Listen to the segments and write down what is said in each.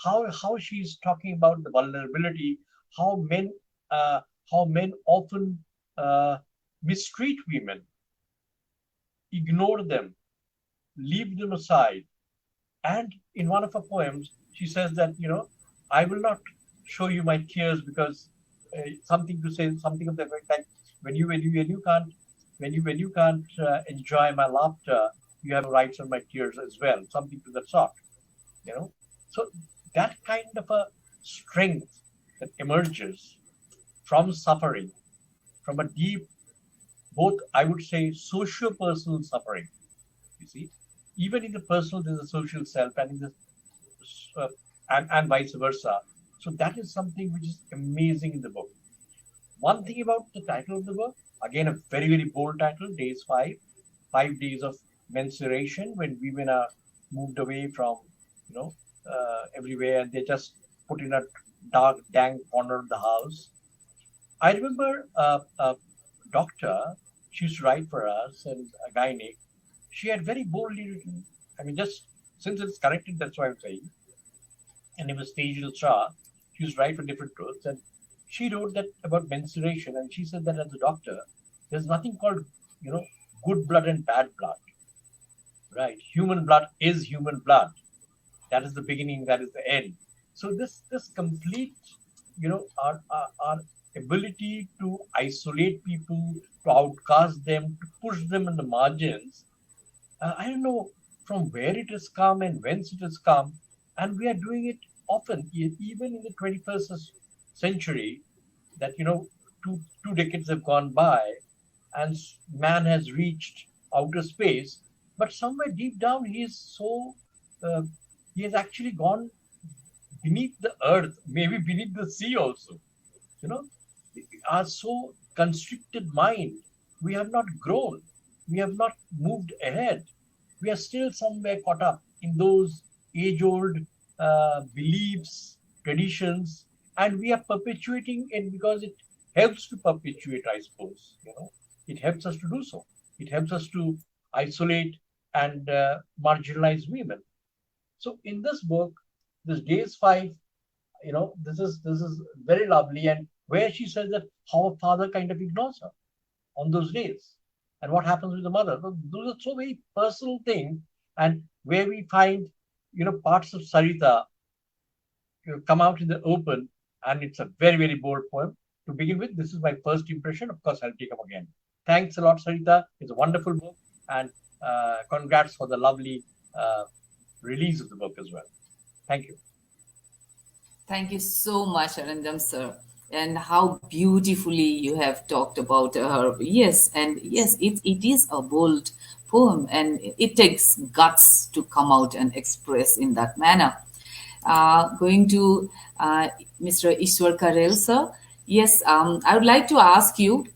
how she's talking about the vulnerability, how men uh, how men often uh, mistreat women, ignore them, leave them aside. And in one of her poems, she says that, I will not show you my tears because something to say, something of the effect like, when you can't enjoy my laughter, you have rights on my tears as well, something to that sort, you know. So that kind of a strength that emerges from suffering, from a deep, both I would say, socio-personal suffering. You see, even in the personal, there's a social self, and in the uh, and vice versa. So that is something which is amazing in the book. One thing about the title of the book, again, a very, very bold title, Days 5, 5 days of mensuration, when women are moved away from, everywhere, and they just put in a dark, dank corner of the house. I remember a doctor, she used to write for us, and a gynae, she had very boldly written, I mean, just since it's corrected, that's why I'm saying, and it was Tejal Shah, she used to write for different truths, and she wrote that about menstruation, and she said that as a doctor, there's nothing called, good blood and bad blood, right? Human blood is human blood. That is the beginning, that is the end. So this complete, our ability to isolate people, to outcast them, to push them in the margins, I don't know from where it has come and whence it has come, and we are doing it often, even in the 21st century, that, two decades have gone by, and man has reached outer space, but somewhere deep down he is so he has actually gone beneath the earth, maybe beneath the sea also. You know, our so constricted mind, we have not grown, we have not moved ahead. We are still somewhere caught up in those age-old beliefs, traditions, and we are perpetuating it because it helps to perpetuate, I suppose. It helps us to do so. It helps us to isolate and marginalize women. So in this book, this Days 5, this is very lovely, and where she says that how a father kind of ignores her on those days, and what happens with the mother. Those are so very personal things, and where we find, parts of Sarita come out in the open, and it's a very, very bold poem. To begin with, this is my first impression. Of course, I'll take up again. Thanks a lot, Sarita. It's a wonderful book, and congrats for the lovely release of the book as well. Thank you. Thank you so much, Arindam sir. And how beautifully you have talked about her. Yes, and yes, it is a bold poem, and it takes guts to come out and express in that manner. Going to Mr. Ishwor Kadel, sir. Yes, I would like to ask you,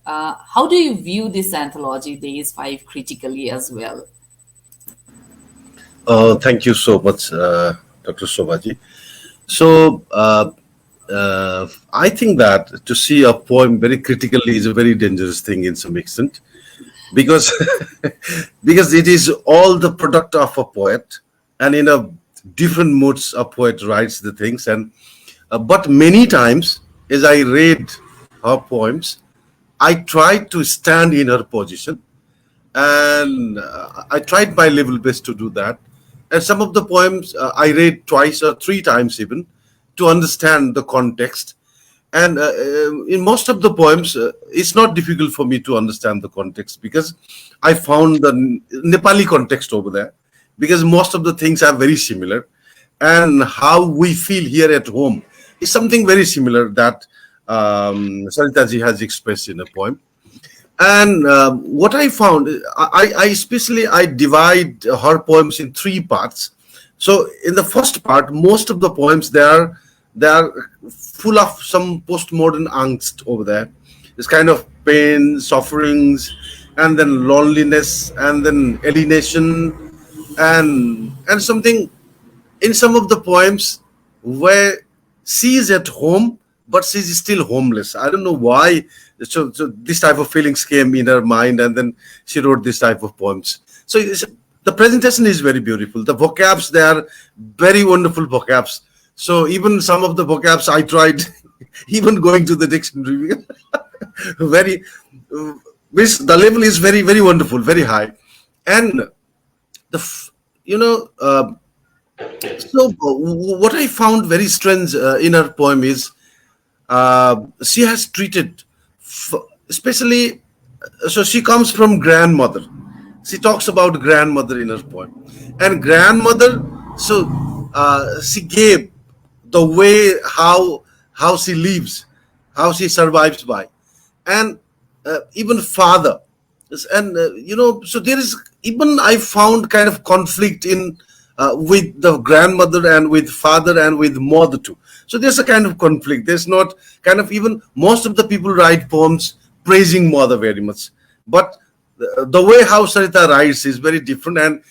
how do you view this anthology, Days 5, critically as well? Thank you so much, Dr. Shobhaji. So, I think that to see a poem very critically is a very dangerous thing in some extent, because because it is all the product of a poet, and in a different moods a poet writes the things. And but many times, as I read her poems, I tried to stand in her position, and I tried my level best to do that. And some of the poems I read twice or three times even, to understand the context. And in most of the poems, it's not difficult for me to understand the context, because I found the Nepali context over there, because most of the things are very similar. And how we feel here at home is something very similar that Sarita ji has expressed in a poem. And what I found, I especially, I divide her poems in three parts. So in the first part, most of the poems, they are full of some postmodern angst over there. It's kind of pain, sufferings, and then loneliness, and then alienation, and something in some of the poems where she is at home, but she's still homeless. I don't know why. So this type of feelings came in her mind, and then she wrote this type of poems. So the the presentation is very beautiful. The vocabs, they are very wonderful vocabs. So even some of the vocabs I tried, even going to the dictionary, very, the level is very, very wonderful, very high. And you know, so what I found very strange in her poem is she has treated, especially, so she comes from grandmother. She talks about grandmother in her poem, and grandmother. So she gave the way how she lives, how she survives by, and even father, and you know. So there is, even I found kind of conflict in with the grandmother and with father and with mother too. So there's a kind of conflict. There's not kind of, even most of the people write poems praising mother very much, but the way how Sarita writes is very different, and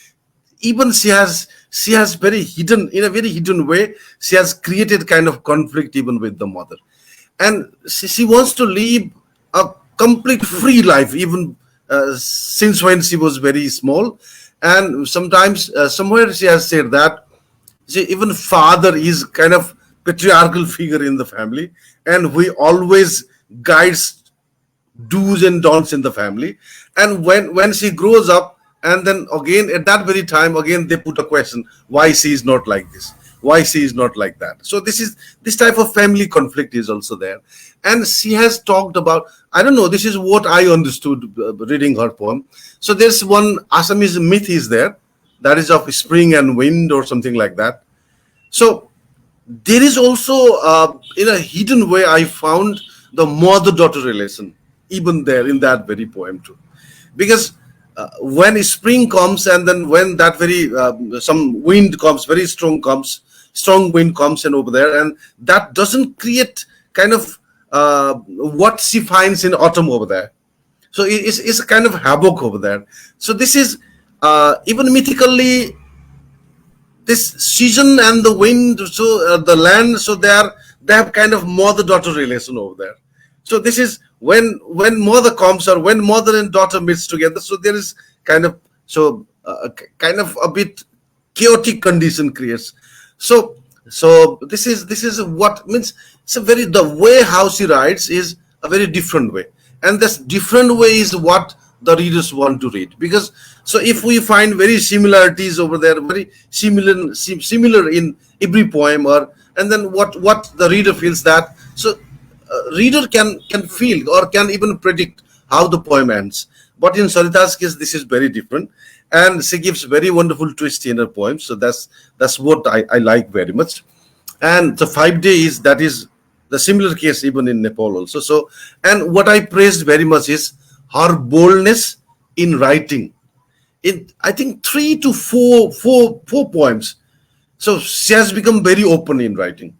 even she has very hidden, in a very hidden way, she has created kind of conflict even with the mother, and she wants to live a complete free life, even since when she was very small. And sometimes somewhere she has said that even father is kind of patriarchal figure in the family, and we always guides do's and don'ts in the family. And when she grows up, and then again at that very time again they put a question, why she is not like this, why she is not like that. So this type of family conflict is also there. And she has talked about, I don't know, this is what I understood reading her poem. So there's one Assamese myth is there, that is of spring and wind or something like that. So there is also in a hidden way I found the mother-daughter relation even there in that very poem too, because when spring comes, and then when that very some wind comes, very strong wind comes in over there, and that doesn't create kind of what she finds in autumn over there. So it's a kind of havoc over there. So this is even mythically, this season and the wind, so the land, so they have kind of mother-daughter relation over there. So this is when mother comes, or when mother and daughter meets together. So there is kind of, so kind of a bit chaotic condition creates. So this is what means. It's a very, the way how she writes is a very different way, and this different way is what the readers want to read. Because so if we find very similarities over there, very similar in every poem, or and then what the reader feels that, so reader can feel or can even predict how the poem ends. But in Sarita's case, this is very different, and she gives very wonderful twist in her poems. So that's what I like very much. And the 5 days, that is the similar case even in Nepal also. So, and what I praised very much is her boldness in writing. In, I think, 3 to 4 poems. So she has become very open in writing.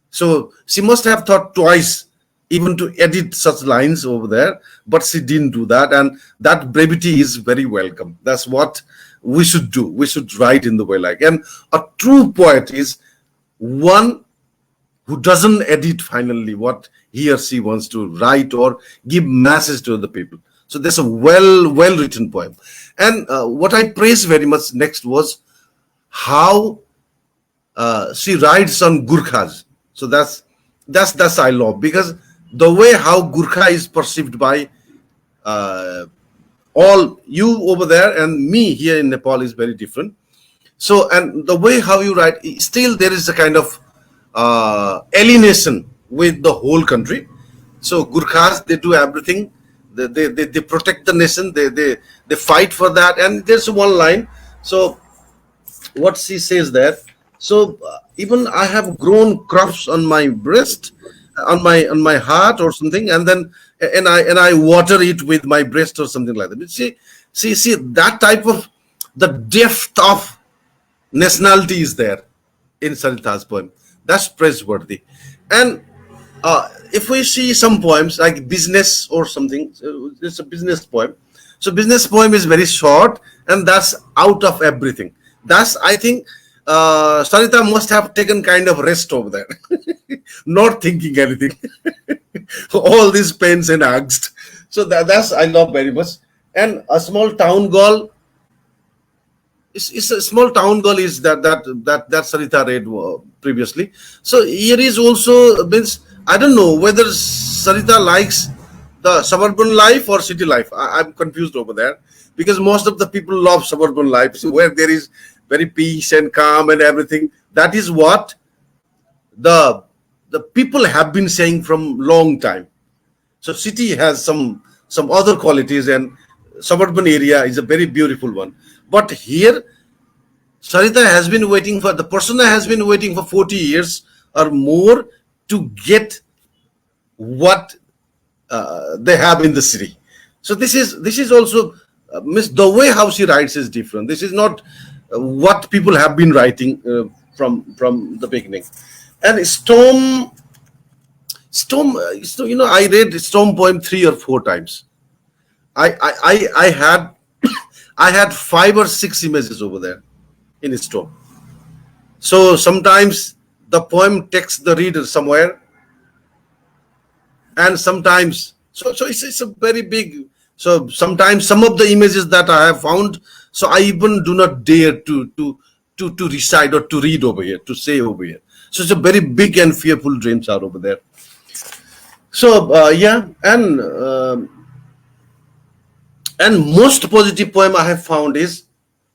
So she must have thought twice even to edit such lines over there, but she didn't do that, and that brevity is very welcome. That's what we should do. We should write in the way like. And a true poet is one who doesn't edit finally what he or she wants to write or give message to the people. So that's a well written poem. And what I praised very much next was how she writes on Gurkhas. So that's I love, because the way how Gurkha is perceived by all you over there and me here in Nepal is very different. So, and the way how you write, still there is a kind of alienation with the whole country. So Gurkhas, they do everything. They protect the nation. They fight for that. And there's one line. So what she says there. So even I have grown crops on my breast, on my heart or something, and then and I water it with my breast or something like that. See that type of, the depth of nationality is there in Sarita's poem. That's praiseworthy. And if we see some poems like business or something, it's a business poem. So business poem is very short, and that's out of everything. That's, I think, Sarita must have taken kind of rest over there, not thinking anything. All these pains and angst. So that's I love very much. And a small town girl it's a small town girl is that Sarita read previously. So here is also means I don't know whether Sarita likes the suburban life or city life. I'm confused over there because most of the people love suburban life, so where there is very peace and calm and everything. That is what the people have been saying from long time. So city has some other qualities, and suburban area is a very beautiful one. But here, Sarita has been waiting for the persona has been waiting for 40 years or more to get what they have in the city. So this is also miss the way how she writes is different. This is not what people have been writing from the beginning. And Storm, I read Storm poem 3 or 4 times. I had I had 5 or 6 images over there in Storm. So sometimes the poem takes the reader somewhere, and sometimes it's a very big. So sometimes some of the images that I have found, so I even do not dare to recite or to read over here, to say over here. So it's a very big and fearful dreams are over there. So and most positive poem I have found is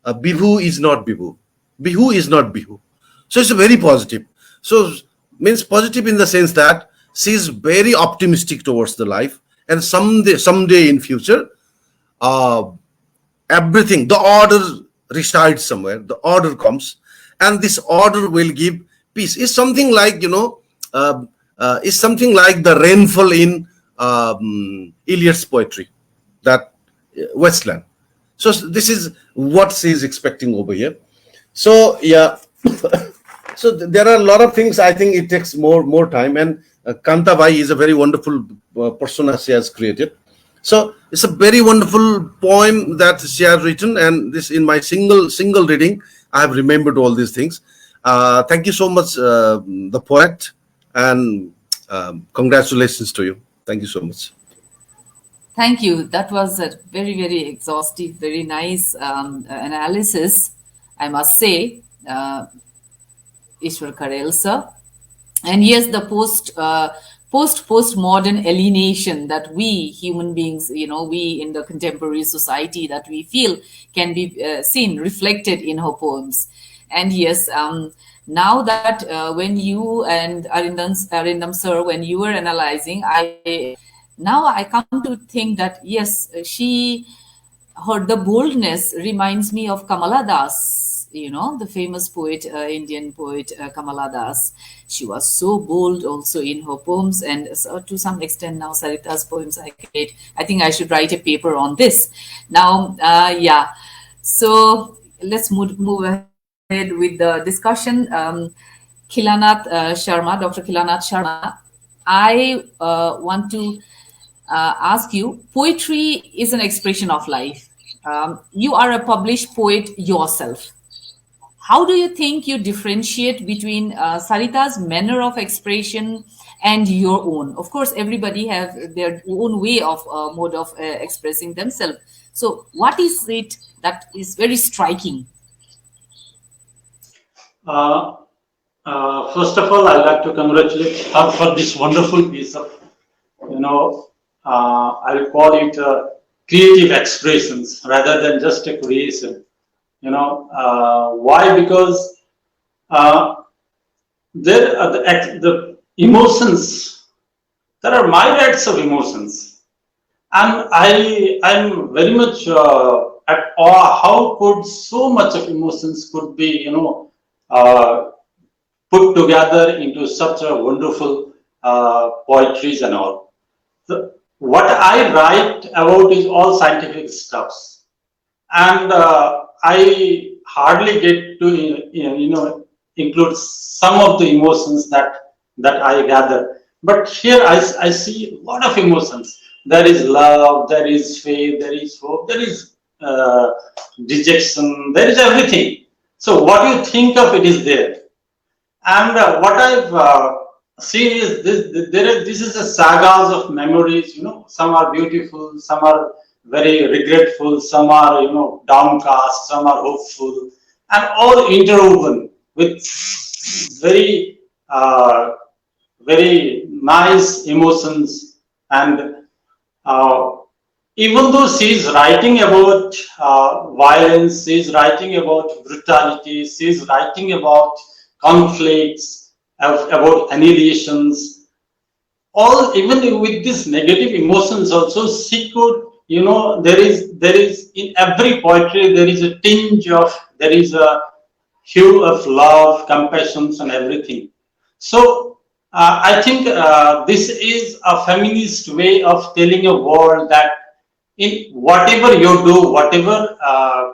Bihu is not Bihu. Bihu is not Bihu. So it's a very positive. So means positive in the sense that she is very optimistic towards the life, and someday in future, everything, the order resides somewhere. The order comes, and this order will give peace. It's something like it's something like the rainfall in Eliot's poetry, that Westland. So this is what she is expecting over here. So yeah, so there are a lot of things. I think it takes more time, and Kantabai is a very wonderful persona she has created. So it's a very wonderful poem that she has written, and this in my single reading, I have remembered all these things. Thank you so much, the poet, and congratulations to you. Thank you so much. Thank you. That was a very, very exhaustive, very nice analysis, I must say, Ishwor Kadel, sir. And yes, the postmodern alienation that we human beings, we in the contemporary society that we feel can be seen reflected in her poems. And yes, now that when you and Arindam sir, when you were analyzing, I come to think that yes, the boldness reminds me of Kamala Das, the famous poet, Indian poet Kamala Das. She was so bold also in her poems, and so to some extent now Sarita's poems I create. I think I should write a paper on this. Now, so let's move ahead with the discussion. Khilanath Sharma, Dr. Khilanath Sharma, I want to ask you, poetry is an expression of life. You are a published poet yourself. How do you think you differentiate between Sarita's manner of expression and your own? Of course, everybody have their own way of mode of expressing themselves. So what is it that is very striking? First of all, I'd like to congratulate her for this wonderful piece of, I'll call it creative expressions rather than just a creation. Why? Because there are the emotions. There are myriads of emotions, and I'm very much at awe. How could so much of emotions could be, put together into such a wonderful poetries and all. What I write about is all scientific stuffs, and I hardly get to include some of the emotions that I gather. But here I see a lot of emotions. There is love, there is faith, there is hope, there is dejection, there is everything. So what you think of it is there. And what I've seen is this is a sagas of memories. Some are beautiful, some are very regretful, some are, downcast, some are hopeful, and all interwoven with very, very nice emotions. And uh, even though she is writing about violence, she is writing about brutality, she is writing about conflicts, about annihilations, all even with these negative emotions also, she could, there is in every poetry there is a tinge of, there is a hue of love, compassion, and everything. So I think this is a feminist way of telling a world that in whatever you do, whatever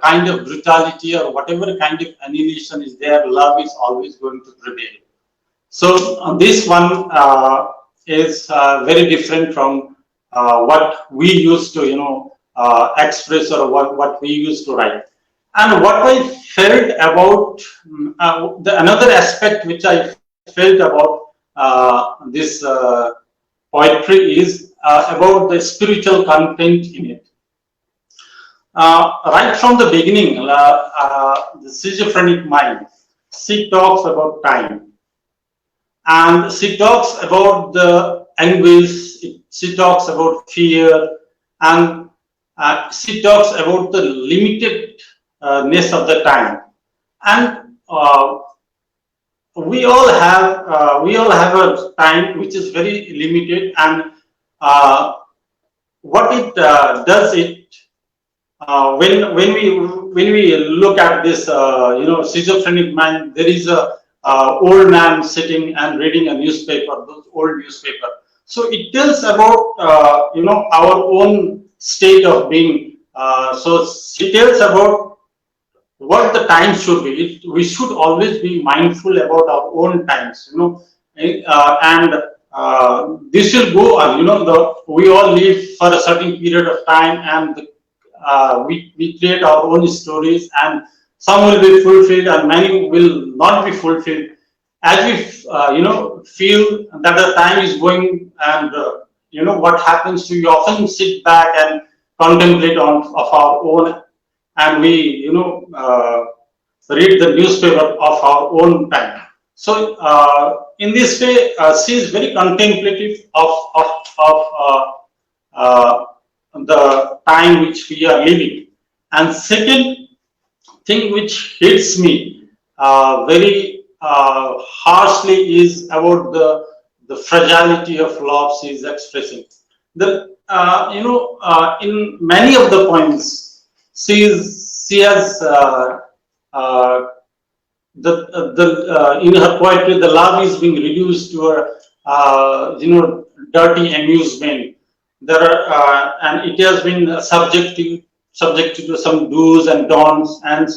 kind of brutality or whatever kind of annihilation is there, love is always going to prevail. So this one is very different from what we used to, express, or what we used to write. And what I felt about another aspect which I felt about this poetry is about the spiritual content in it. Right from the beginning, the schizophrenic mind, she talks about time, and she talks about the anguish, she talks about fear, and she talks about the limitedness of the time. And we all have a time which is very limited, and what it does, it when we look at this schizophrenic mind, there is a old man sitting and reading a newspaper, those old newspaper. So it tells about our own state of being. So it tells about what the time should be. We should always be mindful about our own times, and this will go on. We all live for a certain period of time, and we create our own stories, and some will be fulfilled and many will not be fulfilled. As we feel that the time is going, and what happens to you, often sit back and contemplate on of our own, and we read the newspaper of our own time. So in this way, she is very contemplative of the time which we are living. And second thing which hits me very harshly is about the fragility of love she is expressing. In many of the poems, she has in her poetry, the love is being reduced to a dirty amusement. There are and it has been subjected to some do's and don'ts, and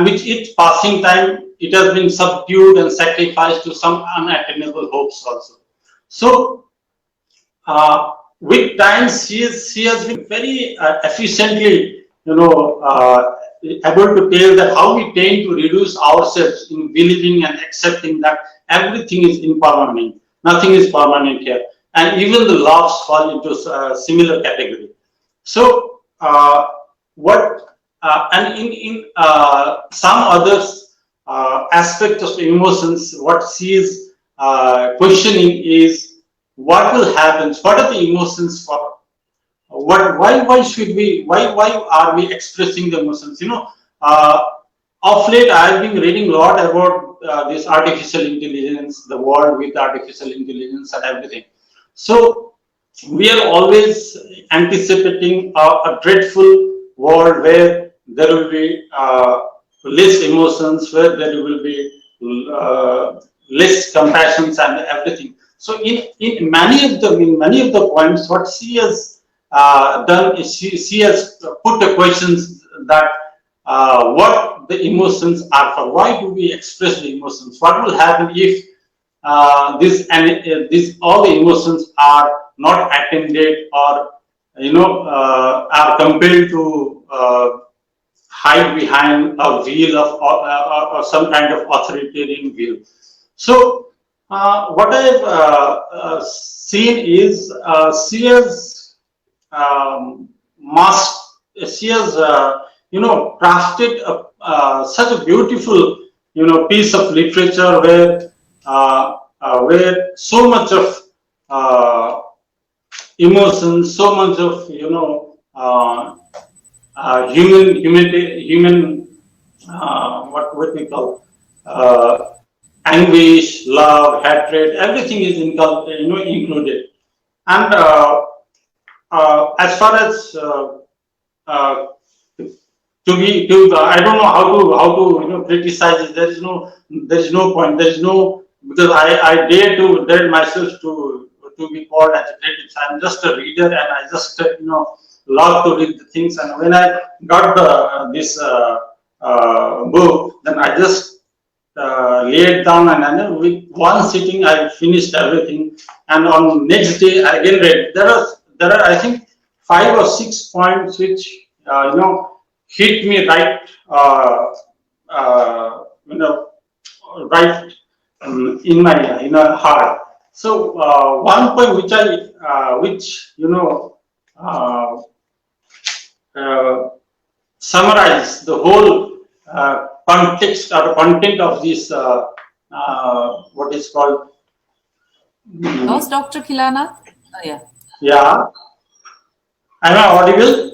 with each passing time, it has been subdued and sacrificed to some unattainable hopes also. So with time, she has been very efficiently, able to tell that how we tend to reduce ourselves in believing and accepting that everything is impermanent, nothing is permanent here, and even the loves fall into a similar category. So and in some others aspect of emotions, what she is questioning is what will happen, what are the emotions for, why should we, why are we expressing the emotions? Of late I have been reading a lot about this artificial intelligence, the world with artificial intelligence and everything. So we are always anticipating a dreadful world where there will be less emotions, where there will be less compassions and everything. So in many of the poems, what she has done is she has put the questions that what the emotions are for. Why do we express the emotions? What will happen if this all the emotions are not attended, or are compelled to hide behind a veil of or some kind of authoritarian veil? So what I've seen is she has she has crafted such a beautiful piece of literature where so much of emotion, so much of human what we call anguish, love, hatred, everything is included. And as far as I don't know how to criticize it. There is no point. There is no, because I dare myself to be called as a critic. I'm just a reader, and I just love to read the things. And when I got this book, then I just lay it down, and with one sitting I finished everything. And on next day I again read. There are I think 5 or 6 points which hit me right right in my heart. So one point which summarize the whole context or content of this what is called. How's Dr. Khilanath? Oh, yeah. Yeah. Am I audible?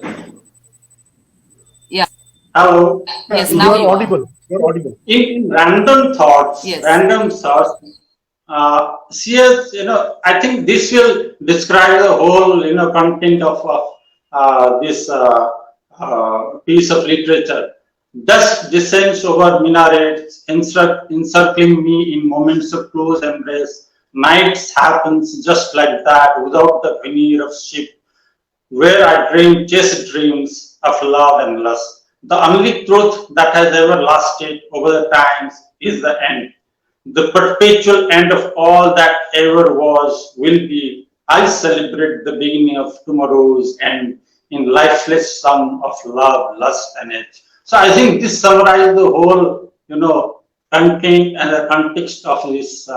Yeah. Hello. Yes, you now are you are. audible. You are audible. In random thoughts, Yes. She has, I think this will describe the whole, content of this piece of literature. Dust descends over minarets, encircling me in moments of close embrace. Nights happens just like that, without the veneer of ship, where I dream chased dreams of love and lust. The only truth that has ever lasted over the times is the end. The perpetual end of all that ever was will be. I celebrate the beginning of tomorrow's end in lifeless song of love, lust, and age. So I think this summarizes the whole, content and the context of this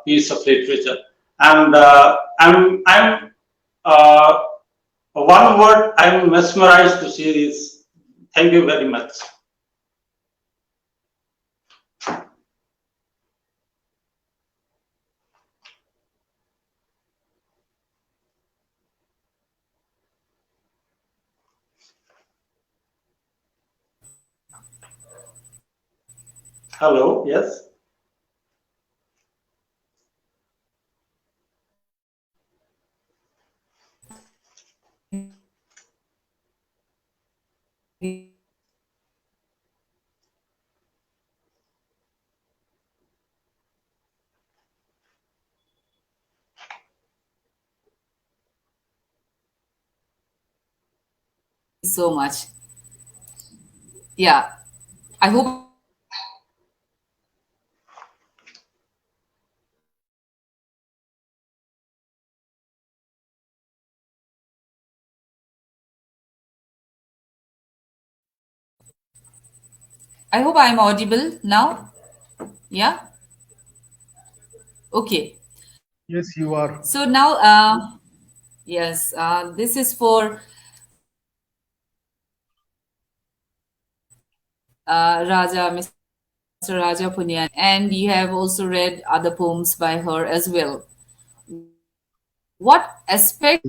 piece of literature. And I'm one word I'm mesmerized to see this. Thank you very much. Hello, yes. So much. Yeah. I hope I'm audible now. Yeah. Okay. Yes, you are. So now, yes, this is for Raja, Mr. Raja Puniani, and you have also read other poems by her as well. What aspect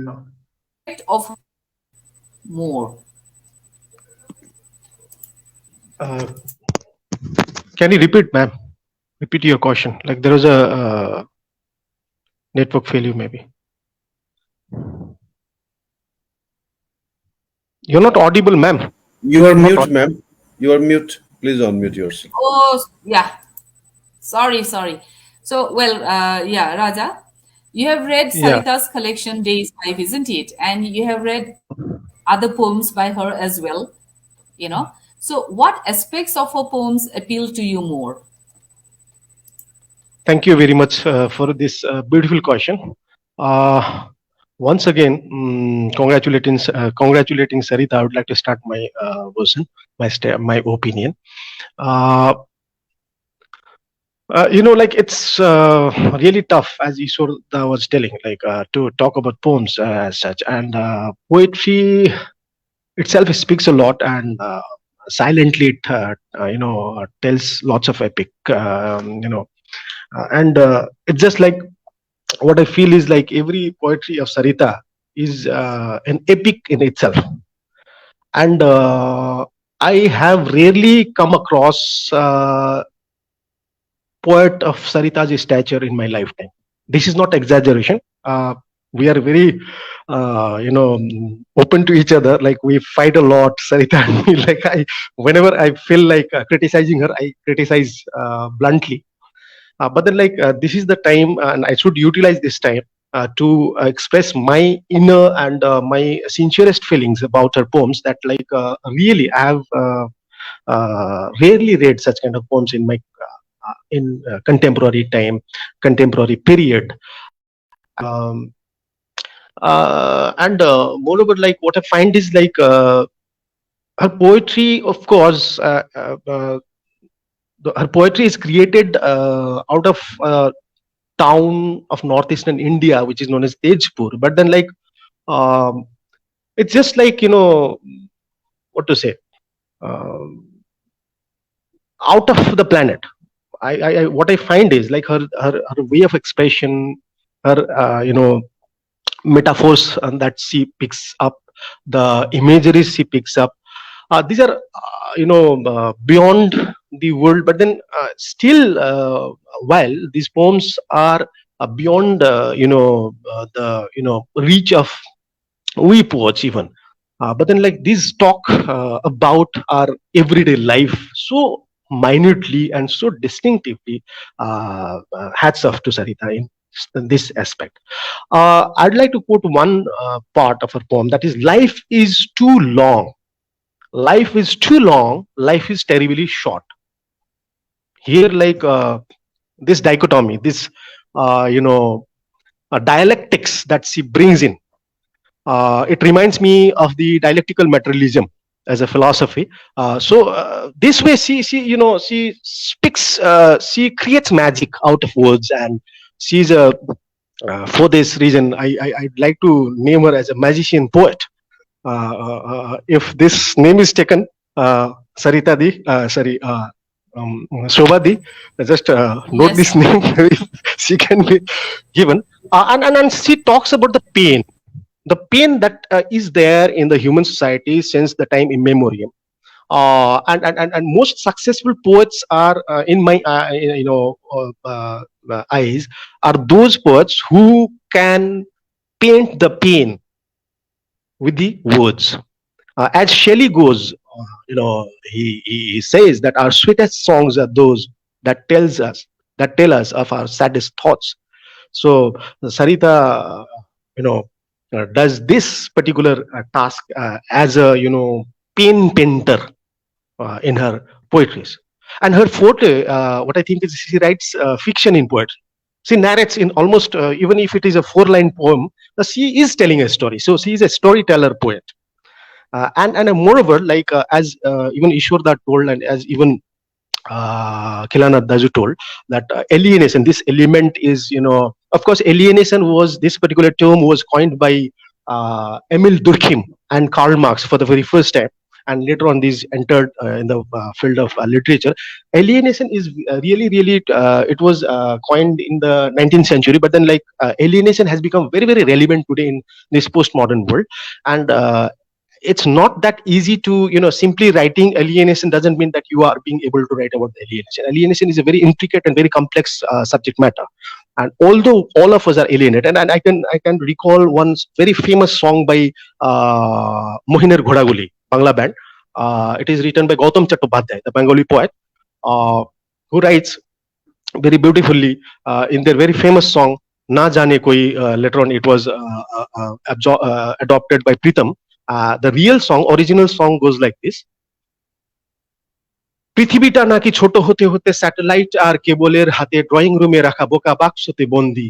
of more? Can you repeat, ma'am? Repeat your question. Like there was a network failure, maybe. You're not audible, ma'am. You are mute, ma'am. You are mute. Please unmute yourself. Oh, yeah. Sorry. So, well, yeah, Raja, you have read Sarita's collection Days 5, isn't it? And you have read other poems by her as well, So what aspects of her poems appeal to you more? Thank you very much for this beautiful question. Once again, congratulating Sarita. I would like to start my version, my opinion. Like it's really tough, as Ishwor was telling, like to talk about poems as such, and poetry itself speaks a lot, and silently it tells lots of epic, and it's just like what I feel is like every poetry of Sarita is an epic in itself, and I have rarely come across poet of Sarita's stature in my lifetime. This is not exaggeration. We are very, open to each other. Like we fight a lot, Sarita and me. Like whenever I feel like criticizing her, I criticize bluntly. But then, like this is the time, and I should utilize this time to express my inner and my sincerest feelings about her poems. That, like, really, I have rarely read such kind of poems in my in contemporary time, contemporary period. And moreover, like what I find is like her poetry, of course, her poetry is created out of town of northeastern India, which is known as Tezpur. But then, like, it's just like, what to say, out of the planet. What I find is like her way of expression, her metaphors that she picks up, the imagery she picks up. These are beyond the world, but then still, while these poems are beyond the reach of we poets even. But then, like, these talk about our everyday life so minutely and so distinctively. Hats off to Sarita in this aspect. I'd like to quote one part of her poem, that is, life is too long. Life is too long. Life is terribly short. Here, like, this dichotomy, this dialectics that she brings in, it reminds me of the dialectical materialism as a philosophy. So this way, she speaks, she creates magic out of words, and she's a for this reason, I'd like to name her as a magician poet. If this name is taken, Sarita Di, Shobha Di, just note Yes. this name. She can be given, and she talks about the pain that is there in the human society since the time immemorial. And most successful poets are, in my eyes, are those poets who can paint the pain with the words. As Shelley goes, he says that our sweetest songs are those that tell us of our saddest thoughts. So Sarita, does this particular task as a pain painter in her poetries. And her forte, what I think is, she writes fiction in poetry. She narrates in almost, even if it is a 4-line poem, she is telling a story. So she is a storyteller poet. And moreover, like, as even Ishwor told, and as even Khilanath Daju told, that alienation, this element is, of course, alienation was, this particular term was coined by Emil Durkheim and Karl Marx for the very first time, and later on these entered in the field of literature. Alienation is really, it was coined in the 19th century, but then, like, alienation has become very, very relevant today in this postmodern world. And it's not that easy to, simply writing alienation doesn't mean that you are being able to write about the alienation. Alienation is a very intricate and very complex subject matter. And although all of us are alienated, and I can recall one very famous song by Mohiner Ghodaguli, Bangla band. It is written by Gautam Chattopadhyay, the Bengali poet, who writes very beautifully in their very famous song Na Jane Koi. Later on, it was adopted by Pritam. The real song, original song, goes like this: পৃথিবীটা নাকি ছোট হতে হতে satellite আর কেবলের হাতে drawing রুমে রাখা বোকা বাক্সতে বন্দি।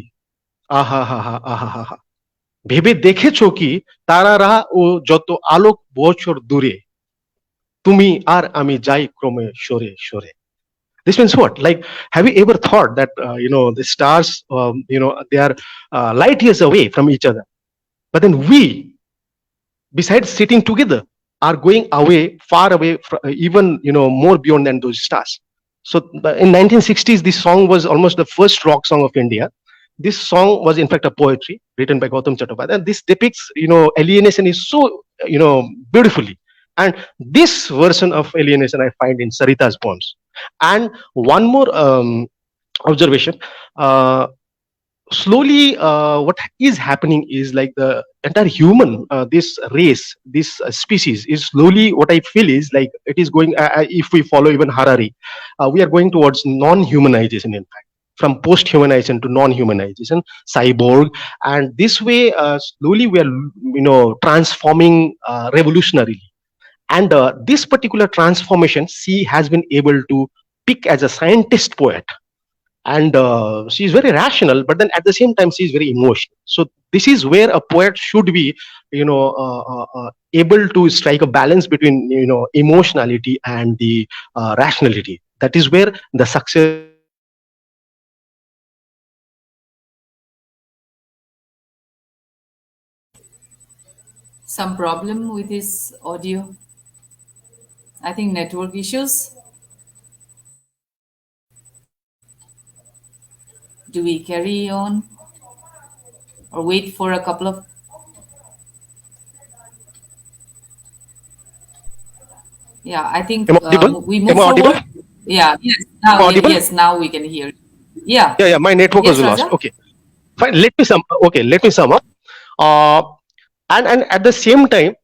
আহা হা হা আহা হা হা, ভেবে দেখেছো কি তারারা ও যত আলোক বছর দূরে, তুমি আর আমি যাই ক্রমে সরে সরে। This means what? Like, have you ever thought that the stars, they are light years away from each other, but then we, besides sitting together, are going away, far away, even more beyond than those stars. So in 1960s, this song was almost the first rock song of India. This song was in fact a poetry written by Gautam Chattopadhyay, and this depicts alienation is so beautifully. And this version of alienation I find in Sarita's poems. And one more observation. Slowly what is happening is like the entire human this race, this species is slowly, what I feel is like it is going, if we follow even Harari, we are going towards non-humanization, in fact, from post-humanization to non-humanization, cyborg. And this way slowly we are transforming revolutionarily. And this particular transformation she has been able to pick as a scientist poet. And she's very rational, but then at the same time she's very emotional. So this is where a poet should be able to strike a balance between emotionality and the rationality. That is where the success of a poet comes. Some problem with his audio? I think network issues. Do we carry on or wait for a couple of? Yeah, I think Am I audible? we move Am I audible? forward. Yeah, yes, Am I audible? yes, now we can hear. Yeah, Yeah, my network yes, was lost. Raja. Okay, fine. Let me sum up. Uh, and at the same time,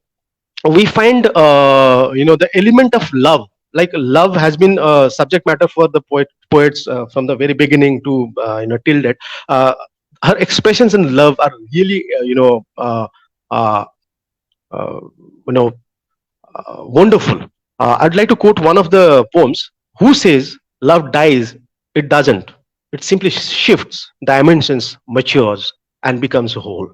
we find the element of love. Like love has been subject matter for the poets from the very beginning to till that. Uh, her expressions in love are really uh, uh, you know wonderful. I'd like to quote one of the poems. Who says love dies? It doesn't. It simply shifts dimensions, matures, and becomes whole.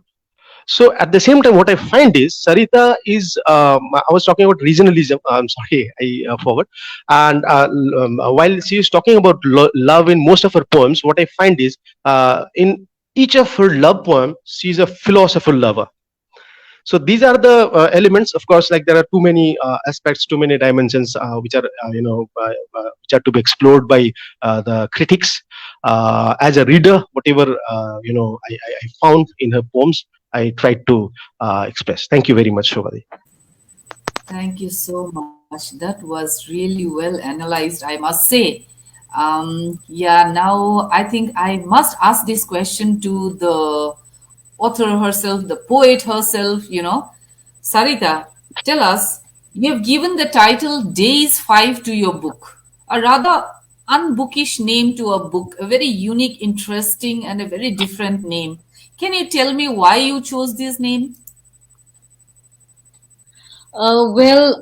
So at the same time, what I find is Sarita is. I was talking about regionalism. I'm sorry, I forgot. And while she is talking about love in most of her poems, what I find is in each of her love poems, she's a philosophical lover. So these are the elements. Of course, like there are too many aspects, too many dimensions, which are which are to be explored by the critics. As a reader, whatever I found in her poems, I tried to express. Thank you very much, Shobha. Thank you so much. That was really well analyzed, I must say. Yeah, now I think I must ask this question to the author herself, the poet herself, Sarita, tell us, you have given the title Days 5 to your book, a rather unbookish name to a book, a very unique, interesting, and a very different name. Can you tell me why you chose this name? Well,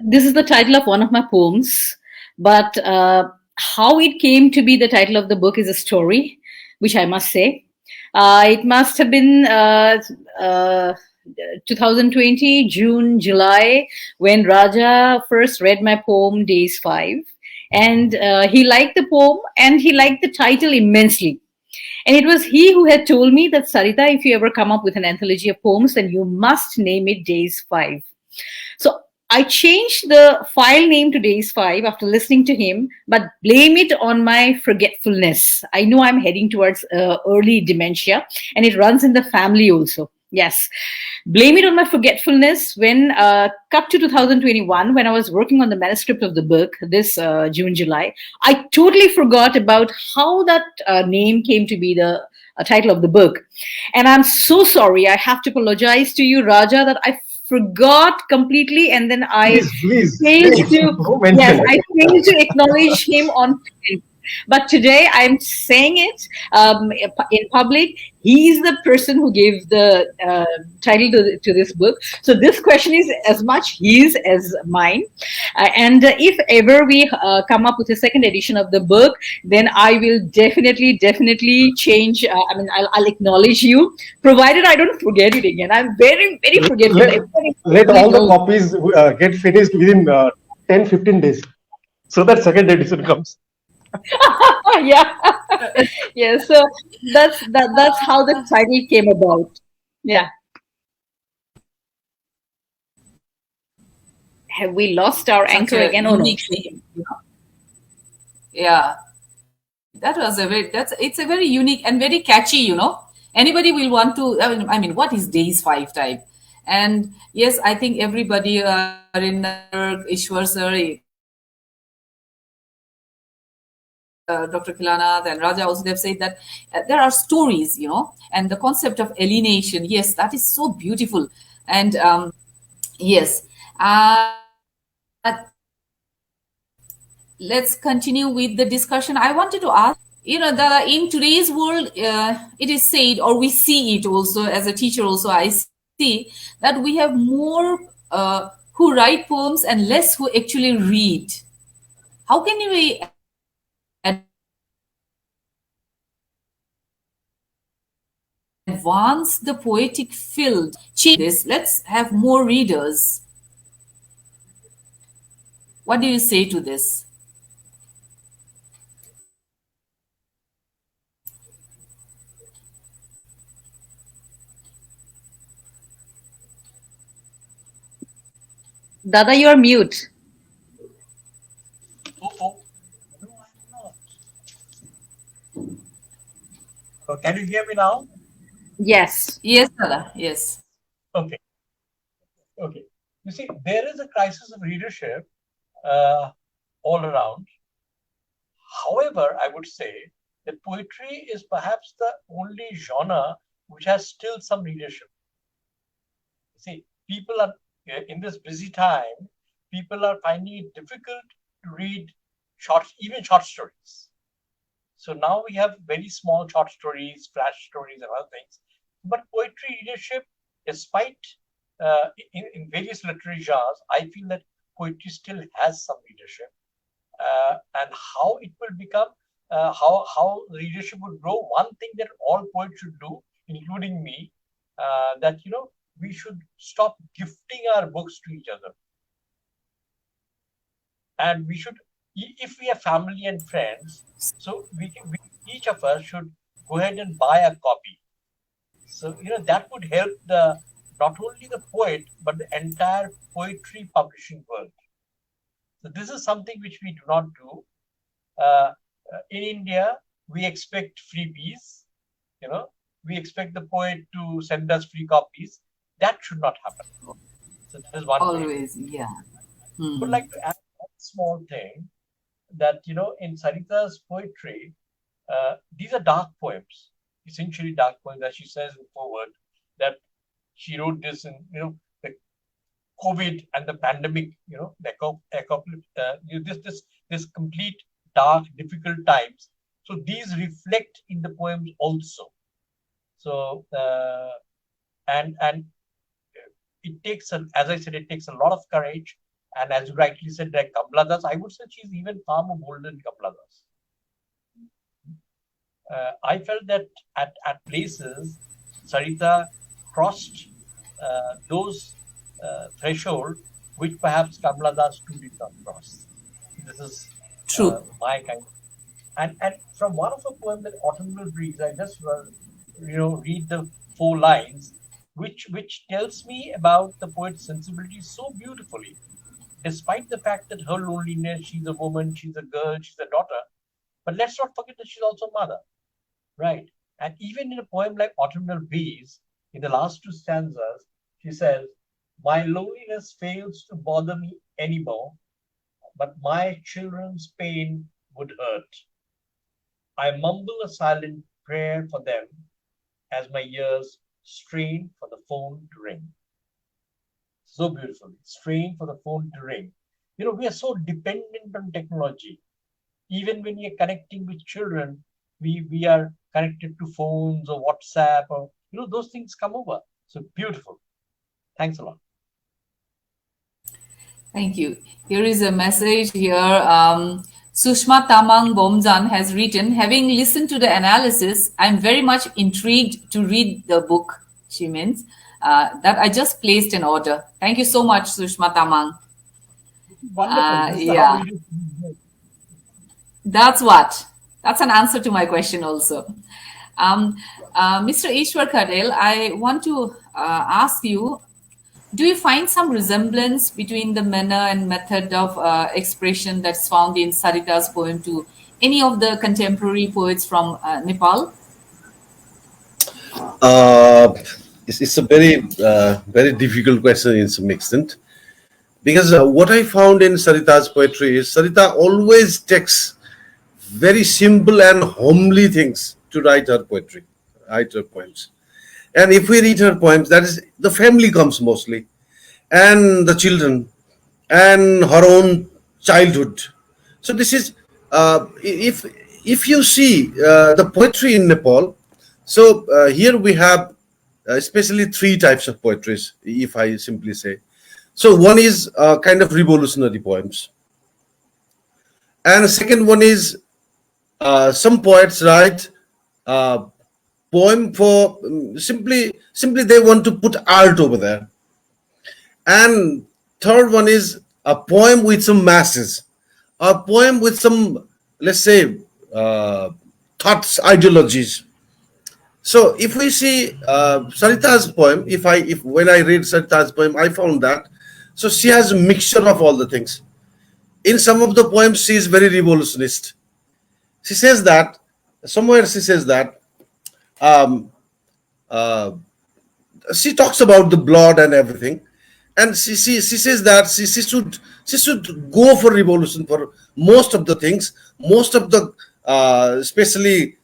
this is the title of one of my poems, but how it came to be the title of the book is a story, which I must say. It must have been 2020, June, July, when Raja first read my poem, Days 5. And he liked the poem and he liked the title immensely. And it was he who had told me that, Sarita, if you ever come up with an anthology of poems, then you must name it Days 5. So I changed the file name to Days 5 after listening to him, but blame it on my forgetfulness. I know I'm heading towards early dementia, and it runs in the family also. Yes. Blame it on my forgetfulness when, cut to 2021, when I was working on the manuscript of the book this June, July, I totally forgot about how that name came to be the title of the book. And I'm so sorry. I have to apologize to you, Raja, that I forgot completely, and then I failed to acknowledge him on film. But today I'm saying it in public. He's the person who gave the title to this book. So this question is as much his as mine. And if ever we come up with a second edition of the book, then I will definitely change. I'll acknowledge you, provided I don't forget it again. I'm very, very forgetful. Let all the copies get finished within 10-15 days, so that second edition comes. Yeah. So that's how the title came about. Yeah. Have we lost our such anchor a again? Oh no. unique name, Yeah, that was it's a very unique and very catchy. Anybody will want to. I mean, what is Days 5 type? And yes, I think everybody, Arindam, Ishwor sir, Dr. Khilanath and Raja also, they've said that there are stories, and the concept of alienation. Yes, that is so beautiful. And yes, let's continue with the discussion. I wanted to ask, in today's world, it is said, or we see it also as a teacher also, I see that we have more who write poems and less who actually read. How can we advance the poetic field? Change this. Let's have more readers. What do you say to this? Dada, you're mute. Oh, no, I'm not. So can you hear me now? Yes. Yes, Dada. Yes. Okay. You see, there is a crisis of readership all around. However, I would say that poetry is perhaps the only genre which has still some readership. See, people are in this busy time, people are finding it difficult to read even short stories. So now we have very small short stories, flash stories, and other things. But poetry readership, despite in various literary genres, I feel that poetry still has some readership. And how it will become, how readership would grow. One thing that all poets should do, including me, that we should stop gifting our books to each other, and we should, if we have family and friends, so we each of us should go ahead and buy a copy. So that would help not only the poet but the entire poetry publishing world. So this is something which we do not do. In India, we expect freebies. We expect the poet to send us free copies. That should not happen. So that is one Always, thing. yeah. I would like to add one small thing, that in Sarita's poetry, these are dark poems, essentially dark poems, as she says in forward, that she wrote this in the COVID and the pandemic, this complete dark, difficult times. So these reflect in the poems also. So and it takes, as I said, it takes a lot of courage. And as you rightly said, like Kamala Das, I would say she's even far more bold than Kamala Das. I felt that at places, Sarita crossed those threshold which perhaps Kamala Das too did not cross. This is true. My kind. And from one of her poems, that Autumnal Breeze, I just read the 4 lines, which tells me about the poet's sensibility so beautifully. Despite the fact that her loneliness, she's a woman, she's a girl, she's a daughter, but let's not forget that she's also a mother, right? And even in a poem like Autumnal Breeze, in the last 2 stanzas, she says, "My loneliness fails to bother me anymore, but my children's pain would hurt. I mumble a silent prayer for them as my ears strain for the phone to ring." So beautiful. Strain for the phone to ring. We are so dependent on technology. Even when we are connecting with children, we are connected to phones or WhatsApp, or those things come over. So beautiful. Thanks a lot. Thank you. Here is a message here. Sushma Tamang Bomjan has written, having listened to the analysis, I'm very much intrigued to read the book, she means, that I just placed an order. Thank you so much, Sushma Tamang. Wonderful. Yeah. That's an answer to my question also. Mr. Ishwor Kadel, I want to ask you, Do you find some resemblance between the manner and method of expression that's found in Sarita's poem to any of the contemporary poets from Nepal? Uh, it's a very difficult question in some extent, because what I found in Sarita's poetry is Sarita always takes very simple and homely things to write her poetry, write her poems. And if we read her poems, that is, the family comes mostly, and the children, and her own childhood. So this is, if you see the poetry in Nepal. So here we have especially three types of poetries, if I simply say. So one is kind of revolutionary poems, and the second one is some poets write poem for simply they want to put art over there. And third one is a poem with some masses, a poem with some, let's say, thoughts, ideologies. So if we see Sarita's poem, if when I read Sarita's poem, I found that so she has a mixture of all the things. In some of the poems, she is very revolutionist. She says that somewhere she says that um, uh, she talks about the blood and everything, and she says that she should go for revolution for most of the things, most of the especially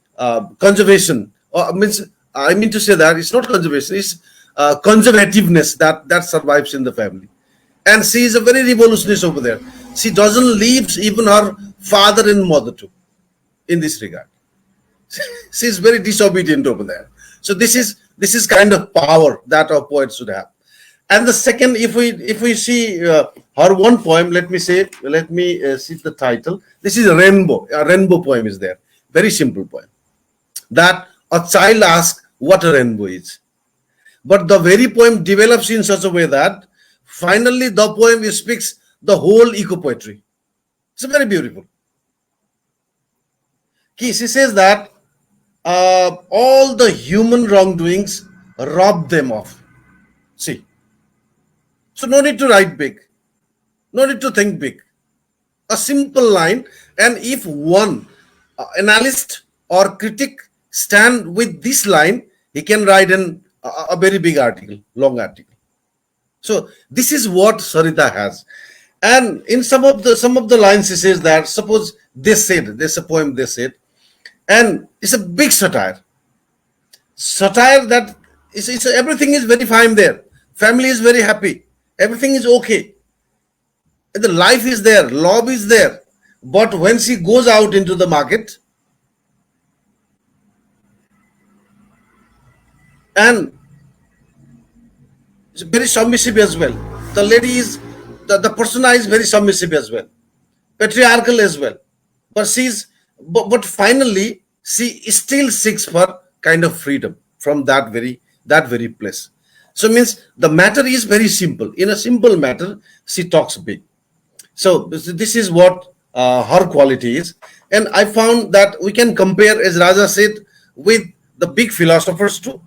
conservation. Or means I mean to say that it's not conservation, it's conservativeness that survives in the family. And she is a very revolutionist over there. She doesn't leave even her father and mother too in this regard. She is very disobedient over there. So this is kind of power that our poets should have. And the second, if we see her one poem, let me see the title. This is a rainbow poem is there. Very simple poem. That a child asks what a rainbow is. But the very poem develops in such a way that finally the poem speaks the whole eco poetry. It's very beautiful. She says that all the human wrongdoings rob them of. See. So no need to write big. No need to think big. A simple line. And if one analyst or critic stand with this line, he can write a very big article, long article. So this is what Sarita has. And in some of the lines, he says that suppose they said, there's a poem they said, and it's a big satire. Satire that it's everything is very fine there. Family is very happy. Everything is okay. The life is there, love is there. But when she goes out into the market, and it's very submissive as well. The lady is, the persona is very submissive as well, patriarchal as well. But finally she still seeks for kind of freedom from that very place. So means the matter is very simple. In a simple matter, she talks big. So this is what her quality is. And I found that we can compare, as Raja said, with the big philosophers too,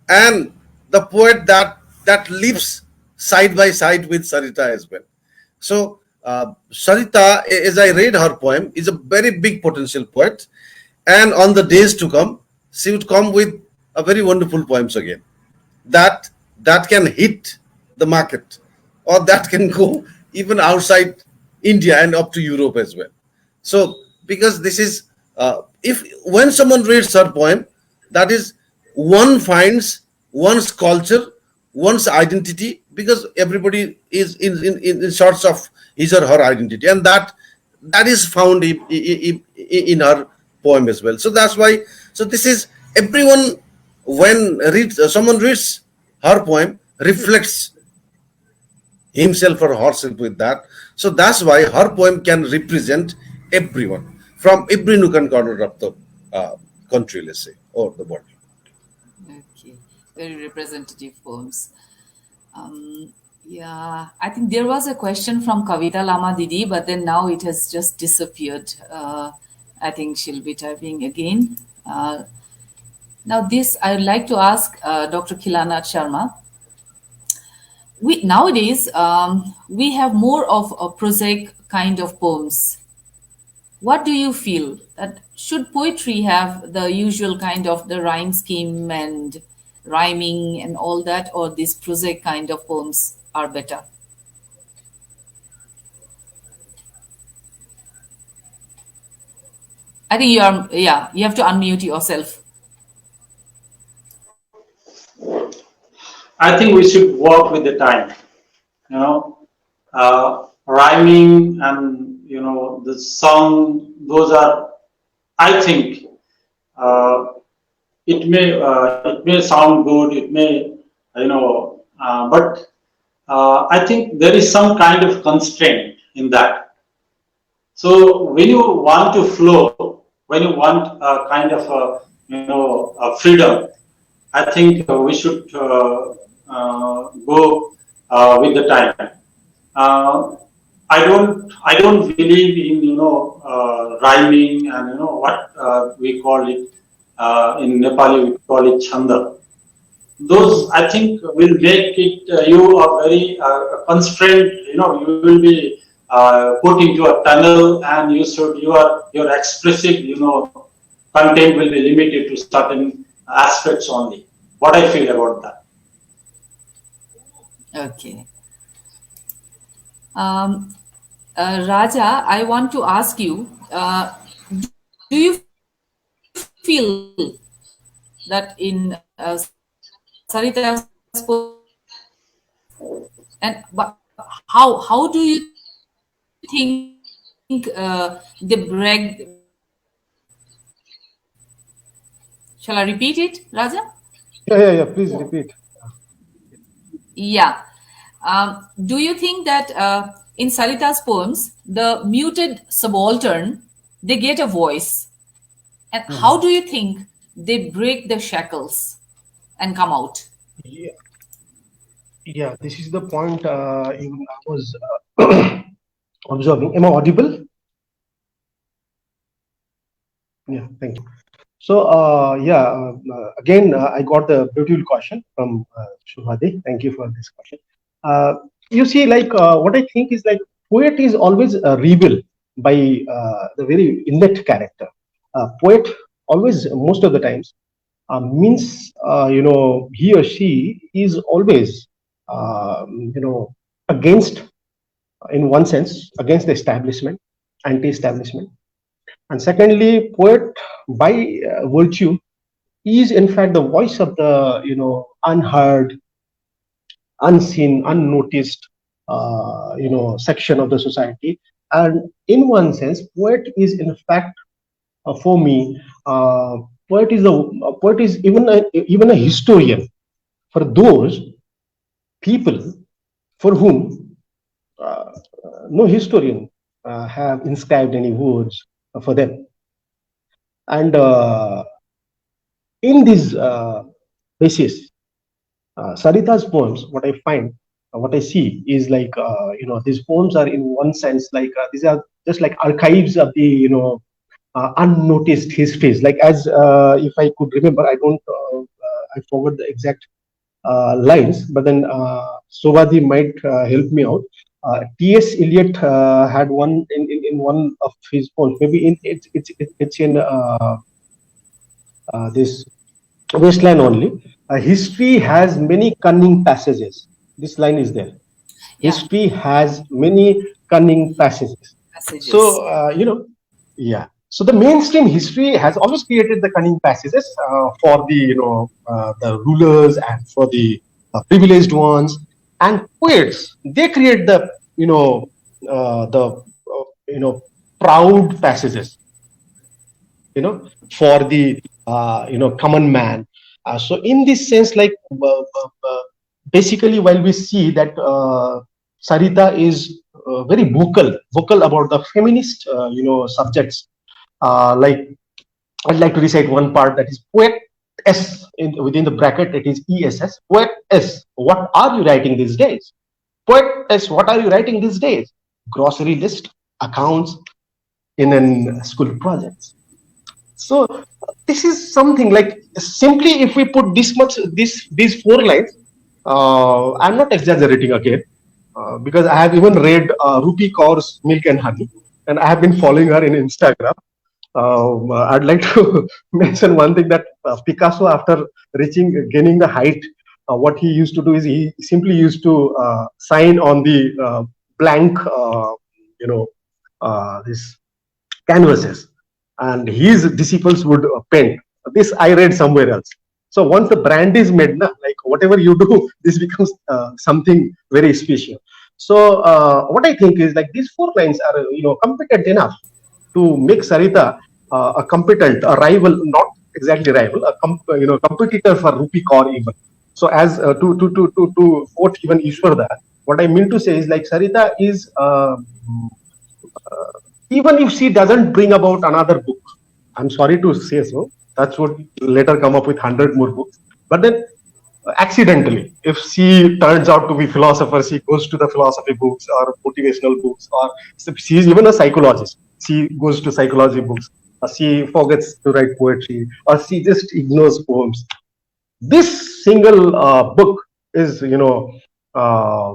and the poet that lives side by side with Sarita as well. So Sarita, as I read her poem, is a very big potential poet, and on the days to come, she would come with a very wonderful poems again that can hit the market, or that can go even outside India and up to Europe as well. So because this is if when someone reads her poem, that is, one finds one's culture, one's identity, because everybody is in sorts of his or her identity, and that is found in her poem as well. So that's why. So this is everyone, when someone reads her poem, reflects himself or herself with that. So that's why her poem can represent everyone from every nook and corner of the country, let's say, or the world. Okay, very representative poems. Yeah, I think there was a question from Kavita Lama Didi, but then now it has just disappeared. I think she'll be typing again. Now this, I would like to ask Dr. Khilanath Sharma. we nowadays we have more of a prosaic kind of poems. What do you feel that should poetry have the usual kind of the rhyme scheme and rhyming and all that, or these prosaic kind of poems are better? I think you have to unmute yourself. I think we should work with the time. You know, rhyming and the song. Those are, I think, uh, it may sound good. It may, but I think there is some kind of constraint in that. So when you want to flow, when you want a kind of a freedom, I think we should go with the time. Uh, I don't believe in rhyming and what we call it in Nepali we call it chanda. Those I think will make it you a very constrained. You will be put into a tunnel, and your expressive content will be limited to certain aspects only. What I feel about that. Okay. Raja, I want to ask you, do you feel that in Sarita's and how do you think they break? Shall I repeat it, Raja? Yeah. Please repeat. Yeah. Do you think that in Sarita's poems, the muted subaltern, they get a voice? And how do you think they break the shackles and come out? Yeah, this is the point even I was observing. Am I audible? Yeah, thank you. So, again, I got the beautiful question from Shubhade. Thank you for this question. You see, what I think is poet is always revealed by the very innate character. Poet always, most of the times, means he or she is always against, in one sense, against the establishment, anti-establishment. And secondly, poet by virtue is in fact the voice of the unheard, unseen, unnoticed section of the society. And in one sense, poet is in fact for me, poet is even a historian for those people for whom no historian have inscribed any words for them. And in this basis, Sarita's poems, what I find, what I see is these poems are in one sense these are just like archives of the unnoticed histories. As if I could remember, I forgot the exact lines, but then Sobhadi might help me out. T.S. Eliot had one in one of his poems. Maybe it's in this wasteland only. History has many cunning passages. This line is there. Yeah. History has many cunning passages. So yeah. So the mainstream history has always created the cunning passages for the the rulers and for the privileged ones. And poets, they create the proud passages for the common man. So in this sense, basically, while we see that Sarita is very vocal about the feminist subjects, I'd like to recite one part, that is poet S, within the bracket it is ESS. Poet S, what are you writing these days? Poet S, what are you writing these days? Grocery list, accounts in an school projects. So this is something simply if we put these 4 lines, I'm not exaggerating again, because I have even read Rupi Kaur's Milk and Honey, and I have been following her in Instagram. I'd like to mention one thing, that Picasso, after gaining the height, what he used to do is he simply used to sign on the blank, you know, this canvases, and his disciples would paint. This I read somewhere else. So once the brand is made, like whatever you do, this becomes something very special. So what I think is, like, these four lines are competent enough to make Sarita a competent, a rival, not exactly rival, competitor for Rupi Kaur even. So as to quote even Ishwar, what I mean to say is, like, Sarita is even if she doesn't bring about another book, I'm sorry to say so, that would later come up with 100 more books. But then accidentally, if she turns out to be philosopher, she goes to the philosophy books or motivational books, or she's even a psychologist, she goes to psychology books, or she forgets to write poetry, or she just ignores poems. This single book is, uh,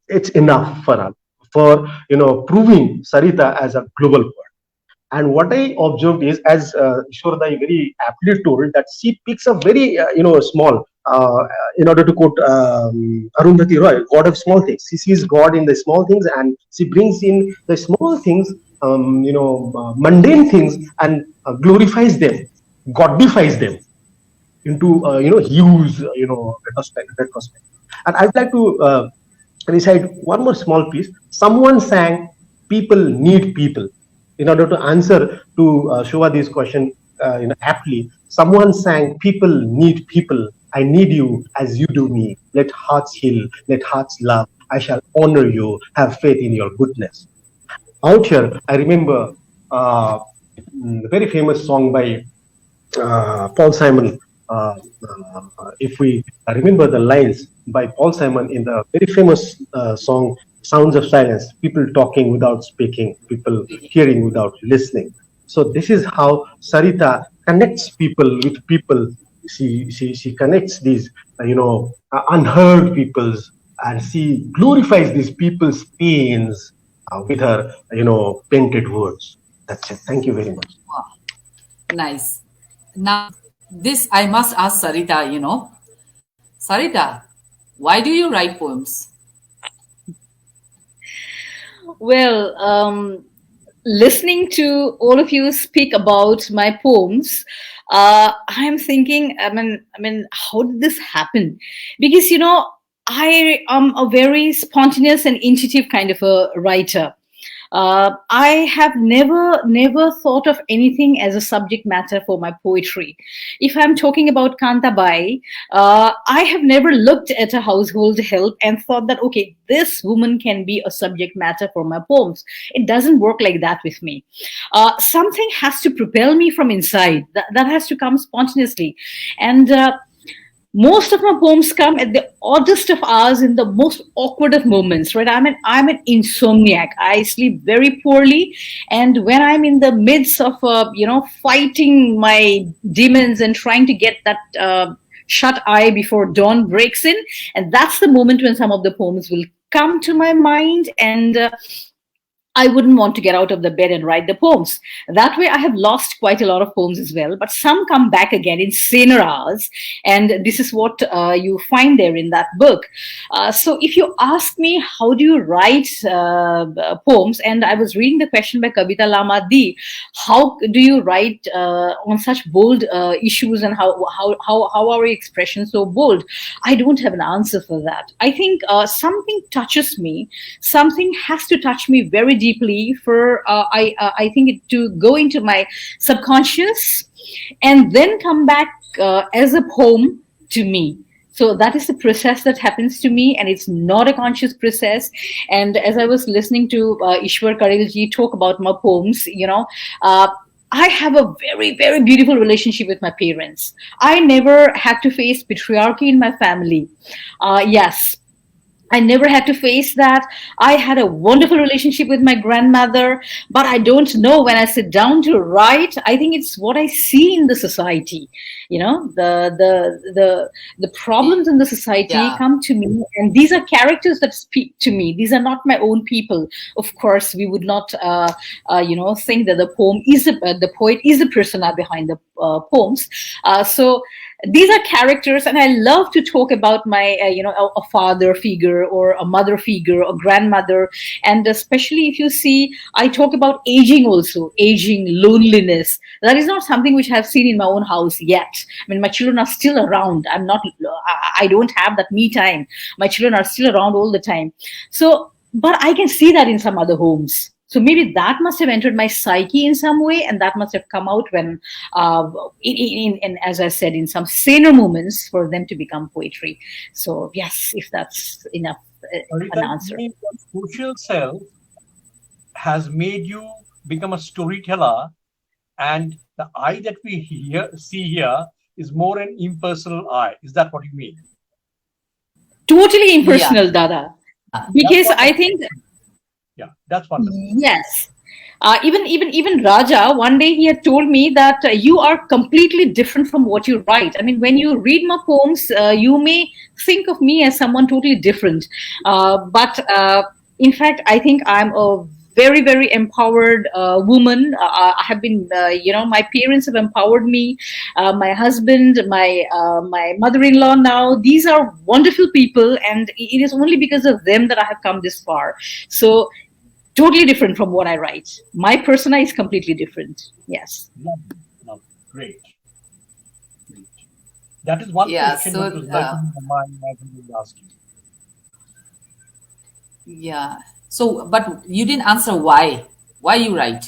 it's enough for her, for proving Sarita as a global poet. And what I observed is, as Ishwar very aptly told, that she picks up very, small, in order to quote Arundhati Roy, God of small things. She sees God in the small things, and she brings in the small things, mundane things, and glorifies them, godifies them into, huge, retrospect. And I'd like to recite one more small piece. Someone sang, "People need people." In order to answer to Shobha's question aptly, someone sang, "People need people. I need you as you do me. Let hearts heal, let hearts love. I shall honor you. Have faith in your goodness." Out here, I remember a very famous song by Paul Simon. If we remember the lines by Paul Simon in the very famous song Sounds of Silence, people talking without speaking, people hearing without listening. So this is how Sarita connects people with people. She connects these unheard peoples, and she glorifies these people's pains with her painted words. That's it. Thank you very much. Wow. Nice. Now, this I must ask Sarita, Sarita, why do you write poems? Well, listening to all of you speak about my poems, I'm thinking, how did this happen? Because, I am a very spontaneous and intuitive kind of a writer. I have never thought of anything as a subject matter for my poetry. If I'm talking about Kantabai, I have never looked at a household help and thought that, okay, this woman can be a subject matter for my poems. It doesn't work like that with me. Something has to propel me from inside. That has to come spontaneously. And most of my poems come at the oddest of hours, in the most awkward of moments, right? I'm an insomniac. I sleep very poorly, and when I'm in the midst of fighting my demons and trying to get that shut eye before dawn breaks in, and that's the moment when some of the poems will come to my mind, and I wouldn't want to get out of the bed and write the poems. That way, I have lost quite a lot of poems as well, but some come back again in saner hours. And this is what you find there in that book. So if you ask me, how do you write poems? And I was reading the question by Kavita Lamadi, how do you write on such bold issues, and how are your expressions so bold? I don't have an answer for that. I think something touches me. Something has to touch me very deeply for I think it to go into my subconscious and then come back as a poem to me. So that is the process that happens to me, and it's not a conscious process. And as I was listening to Ishwor Kadel ji talk about my poems, I have a very, very beautiful relationship with my parents. I never had to face patriarchy in my family. Yes, I never had to face that. I had a wonderful relationship with my grandmother, but I don't know, when I sit down to write, I think it's what I see in the society. The problems in the society Yeah. come to me, and these are characters that speak to me. These are not my own people. Of course, we would not think that the poet is the persona behind the poems. So these are characters, and I love to talk about my a father figure or a mother figure, a grandmother. And especially if you see, I talk about aging also, aging, loneliness. That is not something which I've seen in my own house yet. I mean, my children are still around. I don't have that me time. My children are still around all the time. So, but I can see that in some other homes. So maybe that must have entered my psyche in some way, and that must have come out when, as I said, in some saner moments for them to become poetry. So yes, if that's enough an answer. Your social self has made you become a storyteller, and the eye that we see here is more an impersonal eye. Is that what you mean? Totally impersonal, Dada. Because I think. Yeah, that's wonderful. Yes. Even Raja, one day he had told me that you are completely different from what you write. I mean, when you read my poems, you may think of me as someone totally different. But in fact, I think I'm a very, very empowered woman. I have been, my parents have empowered me. My husband, my mother-in-law now, these are wonderful people. And it is only because of them that I have come this far. So totally different from what I write. My persona is completely different. Yes. Lovely. Great. That is one question So, that was right in my mind as I was asking. yeah. So, but you didn't answer why. Why you write?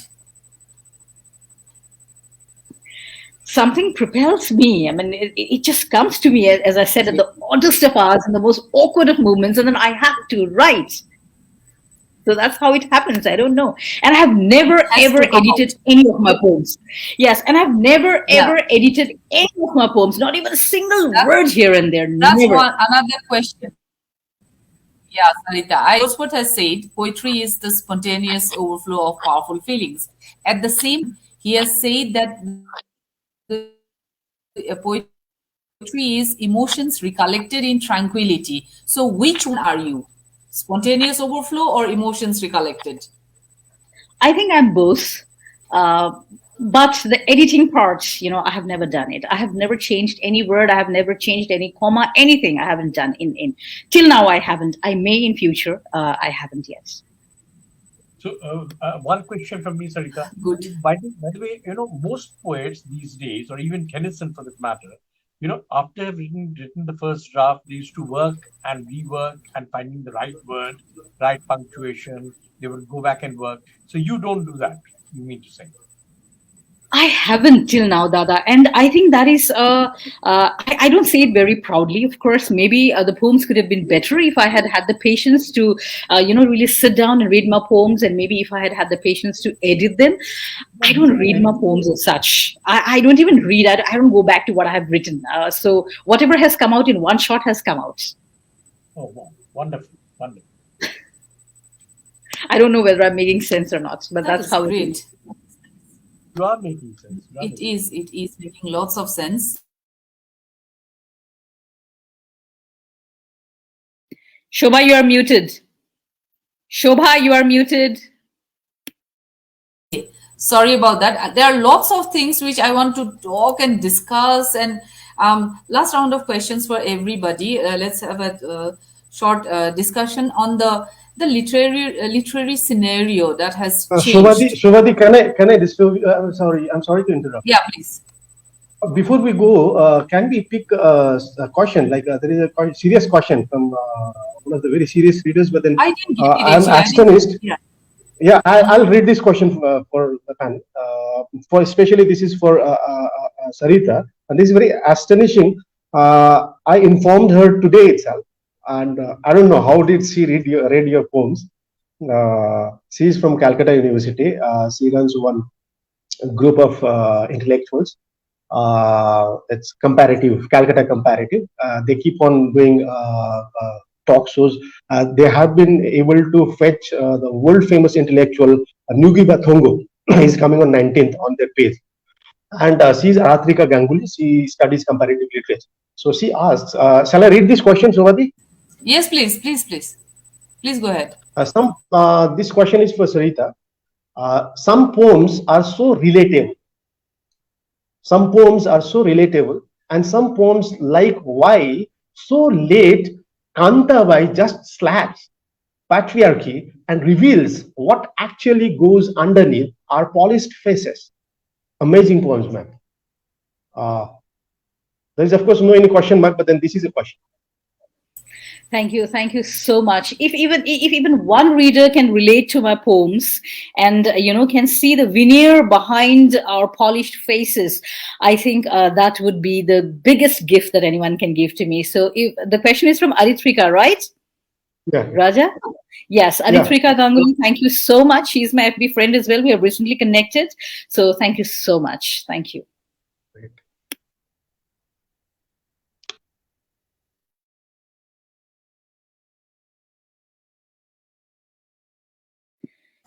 Something propels me. I mean, it just comes to me, as I said, at the oddest of hours and the most awkward of moments, and then I have to write. So that's how it happens. I don't know. And I have never, ever edited any of my poems. Yes. And I've never, ever edited any of my poems. Not even a single word here and there. That's Never. Another question. Yeah, Sarita. Tezpur has said poetry is the spontaneous overflow of powerful feelings. At the same, he has said that the poetry is emotions recollected in tranquility. So which one are you? Spontaneous overflow or emotions recollected? I think I'm both. But the editing part, I have never done it. I have never changed any word. I have never changed any comma, anything I haven't done in till now. I haven't. I may in future. I haven't yet. So one question from me, Sarita. Good. By the way, most poets these days, or even Tennyson for that matter, after having written the first draft, they used to work and rework and finding the right word, right punctuation. They would go back and work. So you don't do that, you mean to say? I haven't till now, Dada. And I think that is, I don't say it very proudly. Of course, maybe the poems could have been better if I had had the patience to, really sit down and read my poems. And maybe if I had had the patience to edit them. I don't read my poems as such. I don't even read. I don't go back to what I have written. So whatever has come out in one shot has come out. Oh, wow. Wonderful. Wonderful. I don't know whether I'm making sense or not, but that's how it is. You are making sense. It is making lots of sense. Shobha, you are muted. Shobha, you are muted. Sorry about that. There are lots of things which I want to talk and discuss. And last round of questions for everybody. Let's have a short discussion on the literary scenario that has changed. Shobhadi, can I disturb you? I'm sorry to interrupt. Yeah, please. Before we go, can we pick a question? Like there is a serious question from one of the very serious readers, but then I didn't get it. I'm astonished. Yeah, I'll read this question for the panel. For especially this is for Sarita, and this is very astonishing. I informed her today itself, and I don't know how did she read your poems. She is from Calcutta University. She runs one group of intellectuals. It's comparative, Calcutta comparative. They keep on doing talk shows. They have been able to fetch the world famous intellectual Ngugi Bathongo. He's coming on 19th on their page. And she's Aratrika Ganguly. She studies comparative literature. So she asks, shall I read this question, Shobhati? Yes, please, please, please. Please go ahead. This question is for Sarita. Some poems are so relatable. Some poems are so relatable, and some poems like Why So Late Kantabai just slaps patriarchy and reveals what actually goes underneath our polished faces. Amazing poems, man. Uh, there is, of course, no any question mark, but then this is a question. Thank you so much. If even one reader can relate to my poems and can see the veneer behind our polished faces, I think that would be the biggest gift that anyone can give to me. So, if the question is from Aritrika, right, Yeah, Raja? Yes, yeah. Aritrika Ganguly, thank you so much. She's my FB friend as well. We have recently connected. So, thank you so much. Thank you.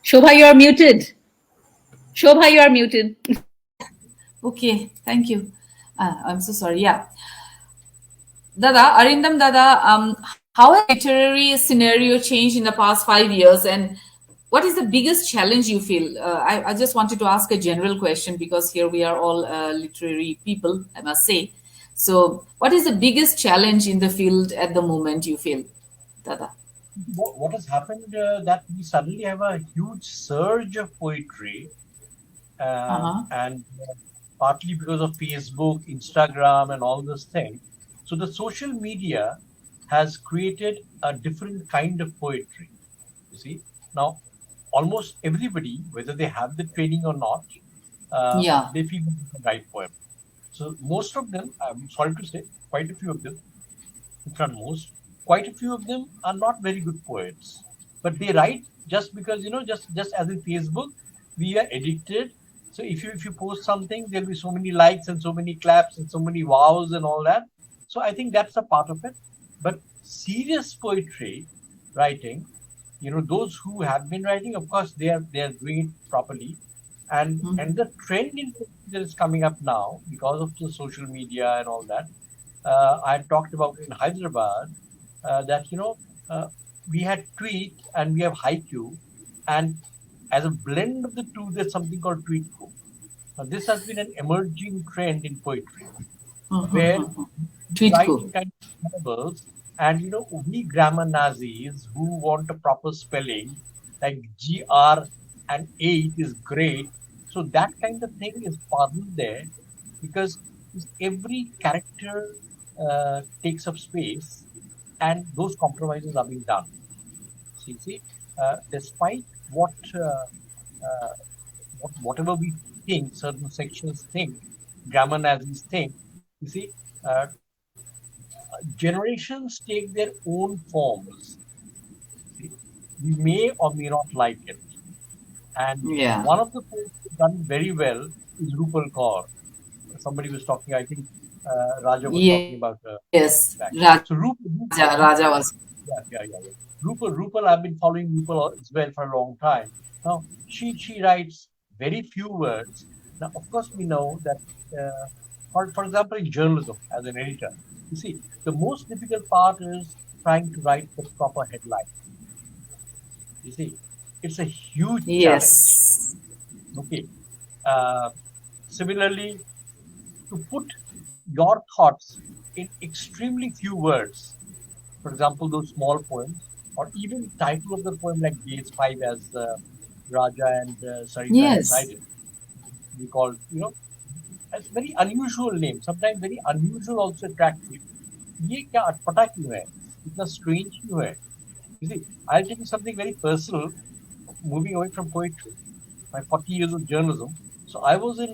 Shobha, you are muted. Shobha, you are muted. Okay, thank you. I'm so sorry. Yeah. Dada, Arindam Dada, how has literary scenario changed in the past 5 years, and what is the biggest challenge you feel? I just wanted to ask a general question because here we are all literary people, I must say. So, what is the biggest challenge in the field at the moment you feel, Dada? What has happened that we suddenly have a huge surge of poetry, Uh-huh. and partly because of Facebook, Instagram, and all those things. So the social media has created a different kind of poetry. You see, now almost everybody, whether they have the training or not, Yeah. they feel they can write poem. So most of them, I'm sorry to say, quite a few of them, if not most, quite a few of them are not very good poets, but they write just because just as in Facebook, we are addicted. So if you post something, there'll be so many likes and so many claps and so many wows and all that. So I think that's a part of it. But serious poetry writing, those who have been writing, of course, they are doing it properly, and the trend in that is coming up now because of the social media and all that. I talked about in Hyderabad that we had tweet and we have haiku, and as a blend of the two, there's something called tweetku. Now this has been an emerging trend in poetry, where we Tweet write go. in kind of syllables, and we grammar Nazis who want a proper spelling, like gr and 8 is great. So that kind of thing is pardoned there, because every character takes up space, and those compromises are being done. See, despite uh, whatever we think, certain sections think, grammar Nazis think, you see, uh, generations take their own forms. See, we may or may not like it. And Yeah. one of the poets who's done very well is Rupal Kaur. Somebody was talking, I think Raja was talking about Yes. that. Raja. So Raja was. yeah. Rupal, I've been following Rupal as well for a long time. Now, she writes very few words. Now, of course, we know that, for example, in journalism, as an editor, you see, the most difficult part is trying to write the proper headline. You see, it's a huge challenge. Yes. Okay. Uh, Similarly, to put your thoughts in extremely few words, for example, those small poems, or even title of the poem like Days 5, as Raja and Sarita have Yes. cited, we call, as very unusual name, sometimes very unusual, also attractive. ये क्या अटपटा क्यों है? इतना strange क्यों है? You see, I'll tell you something very personal, moving away from poetry, my 40 years of journalism. So I was in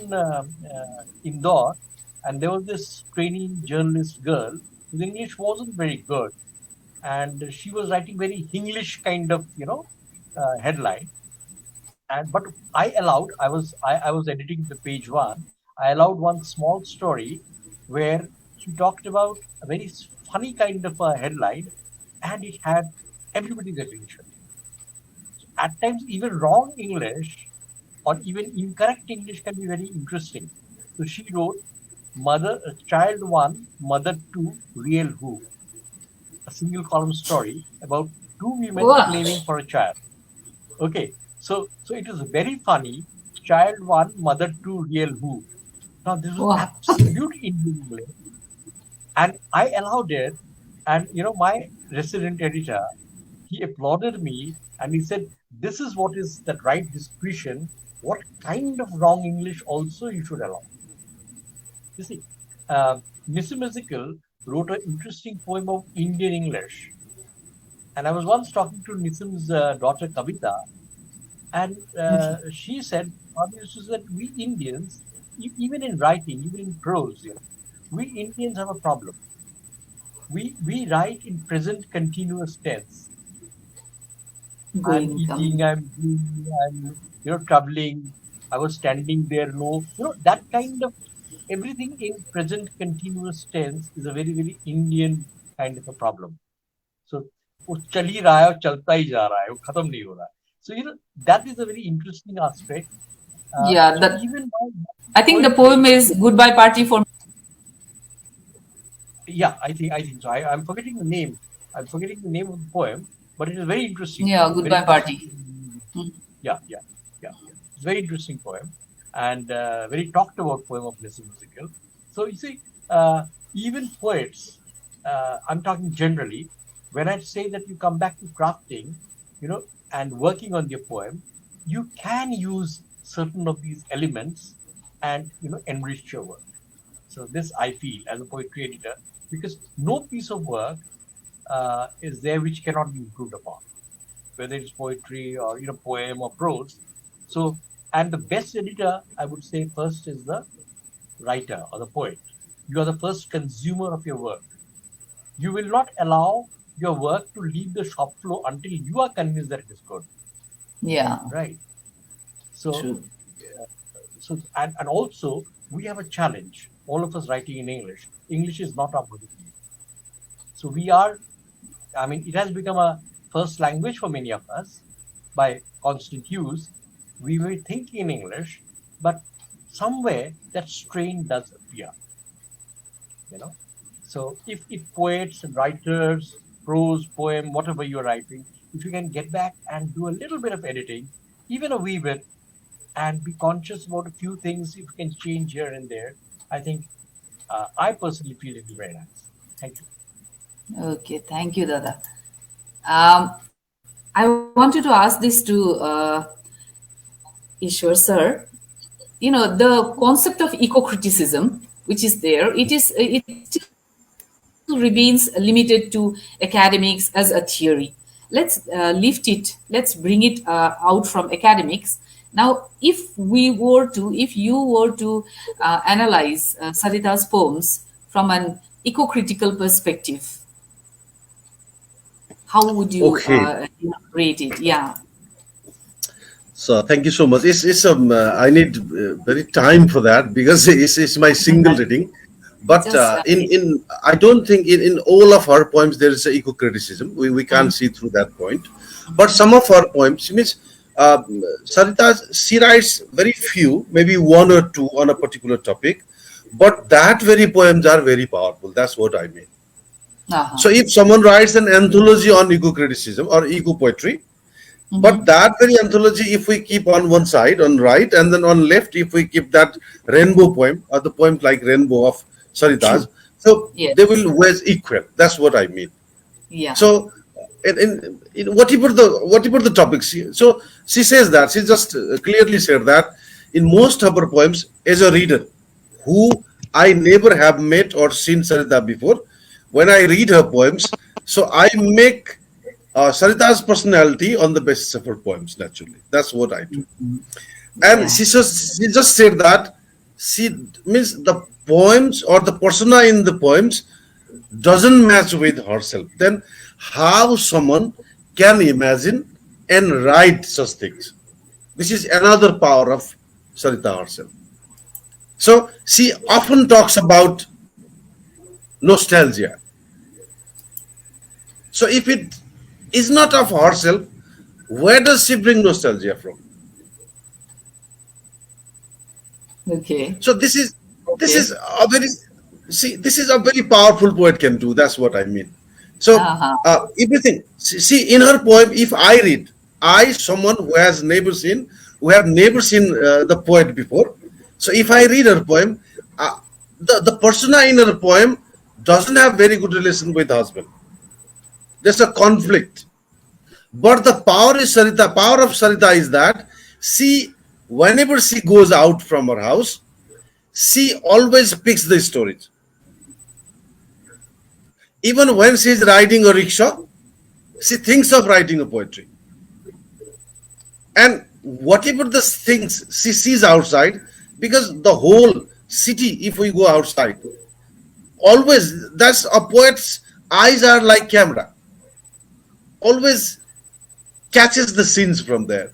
Indore, and there was this trainee journalist girl whose English wasn't very good, and she was writing very English kind of headline. And but I was editing the page one. I allowed one small story where she talked about a very funny kind of a headline, and it had everybody's attention. So at times, even wrong English or even incorrect English can be very interesting. So she wrote Child One, Mother Two, Real Who, a single column story about two women Wow. claiming for a child. Okay, so it is very funny. Child One, Mother Two, Real Who. Now this was Wow. absolute Indian English, and I allowed it. And my resident editor, he applauded me and he said, "This is what is that right discretion. What kind of wrong English also you should allow." You see, Mr. Musical wrote an interesting poem of Indian English. And I was once talking to Nissim's daughter Kavita, and Okay. she said, "Mother used to say that we Indians, even in writing, even in prose, we Indians have a problem. We write in present continuous tense. I'm Going, eating, coming. I'm doing, I'm traveling, I was standing there, no, that kind of everything in present continuous tense is a very, very Indian kind of a problem. So वो चल ही रहा है और चलता ही जा रहा है, वो खत्म नहीं हो रहा है. So that is a very interesting aspect. Yeah, So that even I think the poetry, poem is Goodbye Party for. yeah, I think so. I'm forgetting the name. I'm forgetting the name of the poem, but it is a very interesting Yeah, poem. Very Goodbye interesting. Party. Mm. Yeah. It's a very interesting poem and very talked about poem of Mrs. Musical. So you see, even poets, I'm talking generally, when I say that you come back to crafting, and working on your poem, you can use certain of these elements and enrich your work. So this I feel as a poetry editor, because no piece of work is there which cannot be improved upon, whether it's poetry or poem or prose. So, and the best editor, I would say, first is the writer or the poet. You are the first consumer of your work. You will not allow your work to leave the shop floor until you are convinced that it is good, Yeah, right? So, true. and also we have a challenge. All of us writing in English. English is not our mother tongue. So we are. I mean, it has become a first language for many of us by constant use. We may think in English, but somewhere that strain does appear, you know. So if poets and writers, prose, poem, whatever you're writing, if you can get back and do a little bit of editing, even a wee bit, and be conscious about a few things, if you can change here and there, I think I personally feel it is very nice. Thank you. Okay, thank you, Dada. I wanted to ask this to Ishwar sir. The concept of eco-criticism, which is there, it still remains limited to academics as a theory. Let's lift it. Let's bring it out from academics. Now, if you were to analyze Sarita's poems from an eco-critical perspective, how would you Okay. rate it? Yeah. So thank you so much. It's I need very time for that because it's my single reading. But Just in I don't think in all of her poems there is a eco criticism. We can't see through that point. But some of her poems means uh, Sarita, she writes very few, maybe one or two on a particular topic, but that very poems are very powerful. That's what I mean. uh-huh. So if someone writes an anthology on eco criticism or eco poetry, but that very anthology, if we keep on one side, on right, and then on left, if we keep that rainbow poem or the poems like Rainbow of Sarita's, True. so Yes. they will weigh equal. That's what I mean. Yeah. So, in whatever the topics, so she says that she just clearly said that in most of her poems, as a reader, who I never have met or seen Sarita before, when I read her poems, so I make Sarita's personality on the basis of her poems. Naturally, that's what I do. And Yeah. she just said that she means the poems or the persona in the poems doesn't match with herself. Then how someone can imagine and write such things? This is another power of Sarita herself. So she often talks about nostalgia. So if it is not of herself, where does she bring nostalgia from? Okay. So this is This Okay. is a very, see, this is a very powerful poet can do. That's what I mean. So Uh-huh. everything. See, in her poem, if I read, I, someone who has never seen, who have never seen the poet before. So if I read her poem, the persona in her poem doesn't have very good relation with the husband. There's a conflict. But the power of Sarita is that she, whenever she goes out from her house, she always picks the stories. Even when she is riding a rickshaw, she thinks of writing a poetry. And whatever the things she sees outside, because the whole city, if we go outside, always, that's a poet's eyes are like camera, always catches the scenes from there.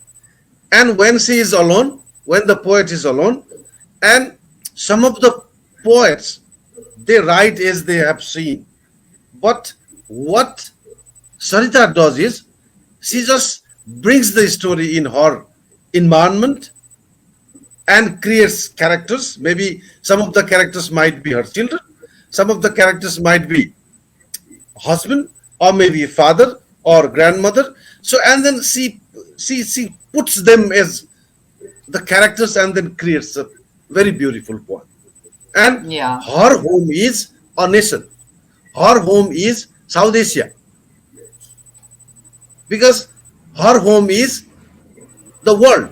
And when she is alone, when the poet is alone, and some of the poets, they write as they have seen. But what Sarita does is, she just brings the story in her environment and creates characters. Maybe some of the characters might be her children, some of the characters might be husband, or maybe father or grandmother. So, and then she puts them as the characters and then creates a very beautiful poem. And Yeah. her home is a nation. Her home is South Asia, because her home is the world.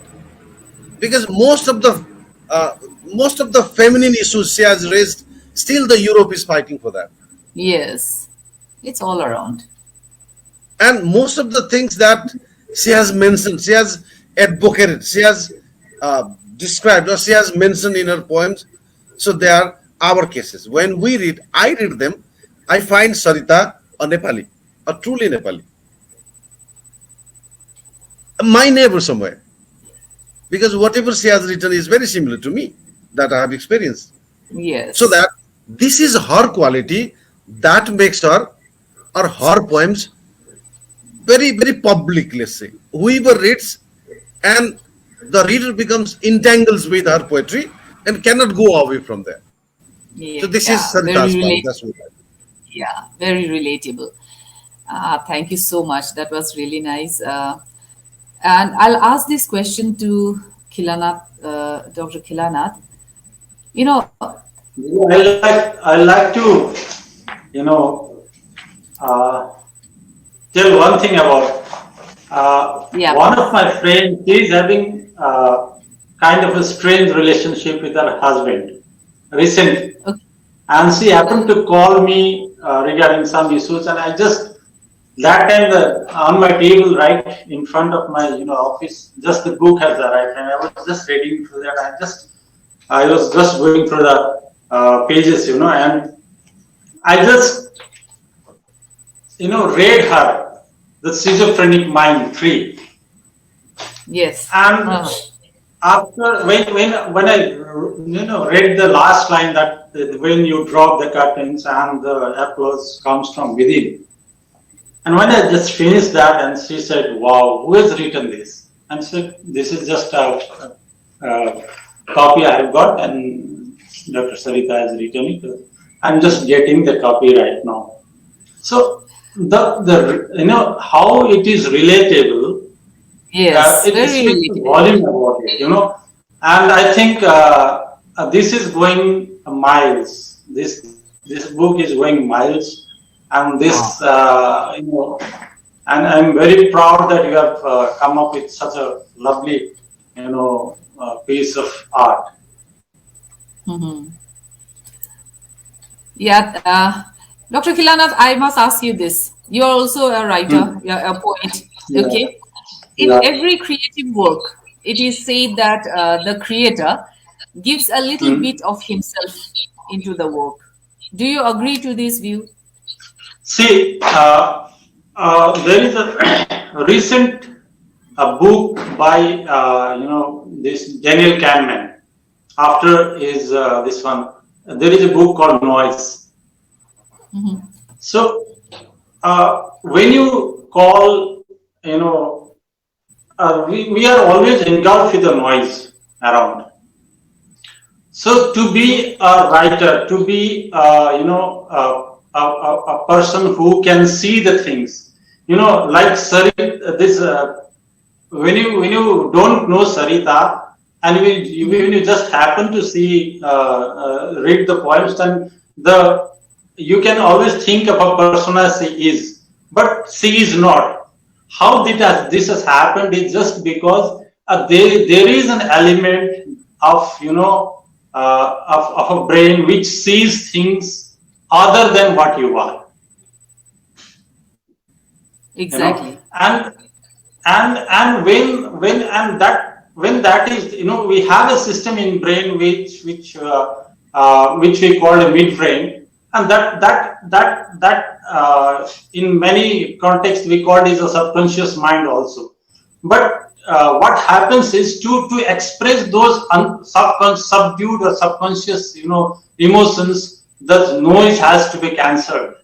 Because most of the feminine issues she has raised, still the Europe is fighting for that. Yes. It's all around. And most of the things that she has mentioned, she has advocated, she has described, or she has mentioned in her poems. So they are our cases. When we read, I read them, I find Sarita a Nepali, a truly Nepali, my neighbor somewhere. Because whatever she has written is very similar to me, that I have experienced. So Yes. that this is her quality that makes her, or her poems, very, very public, let's say. Whoever reads, and the reader becomes entangles with her poetry and cannot go away from there. So this is Yeah. Very Sarita's poem. relate. That's what I. Yeah. Very relatable. Thank you so much. That was really nice. And I'll ask this question to Khilanath, Dr. Khilanath. You know, I like to, you know, uh, tell one thing about yeah. one of my friends. She is having kind of a strange relationship with her husband recently, Okay. and she happened to call me regarding some issues, and I just that time on my table right in front of my office, just the book has arrived, and I was just reading through that. I was just going through the pages, and I just read her the Schizophrenic Mind 3. Yes. And after when I read the last line, that when you drop the curtains and the applause comes from within, and when I just finished that, and she said, "Wow, who has written this?" And said, "This is just a copy I have got, and Dr. Sarita has written it. I'm just getting the copy right now." So the how it is relatable. Yes. It Very speaks relatable. volume about it, and I think this is going miles. This book is going miles, and this and I'm very proud that you have come up with such a lovely piece of art. Mhm. Yeah. Dr. Khilanath, I must ask you this. You are also a writer, you're a poet. Yeah. Okay. In Yeah. every creative work, it is said that the creator gives a little bit of himself into the work. Do you agree to this view? See, there is a recent book by this Daniel Kahneman. After is this one, there is a book called Noise. Mhm. So when you call, we are always engulfed with the noise around. So to be a writer, to be a person who can see the things, like Sarit, this when you don't know Sarita, and when you just happen to see read the poems, then you can always think of a person as she is, but she is not. How this has happened is just because there is an element of of a brain which sees things other than what you are. Exactly. And when that is, we have a system in brain which we call a midbrain, and that in many contexts we call it a subconscious mind also. But what happens is to express those subdued or subconscious emotions, the noise has to be cancelled.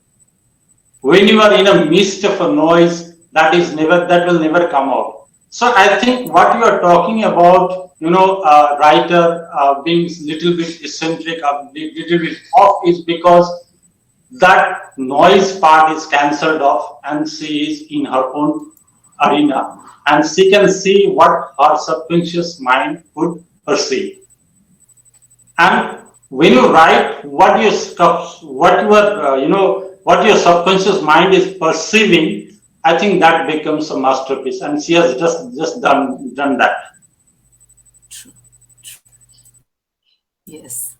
When you are in a midst of a noise, that will never come out. So I think what you are talking about, a writer being little bit eccentric, a little bit off, is because that noise part is cancelled off, and she is in her own arena, and she can see what her subconscious mind would perceive. And when you write what your subconscious mind is perceiving, I think that becomes a masterpiece, and she has just done that. True. Yes.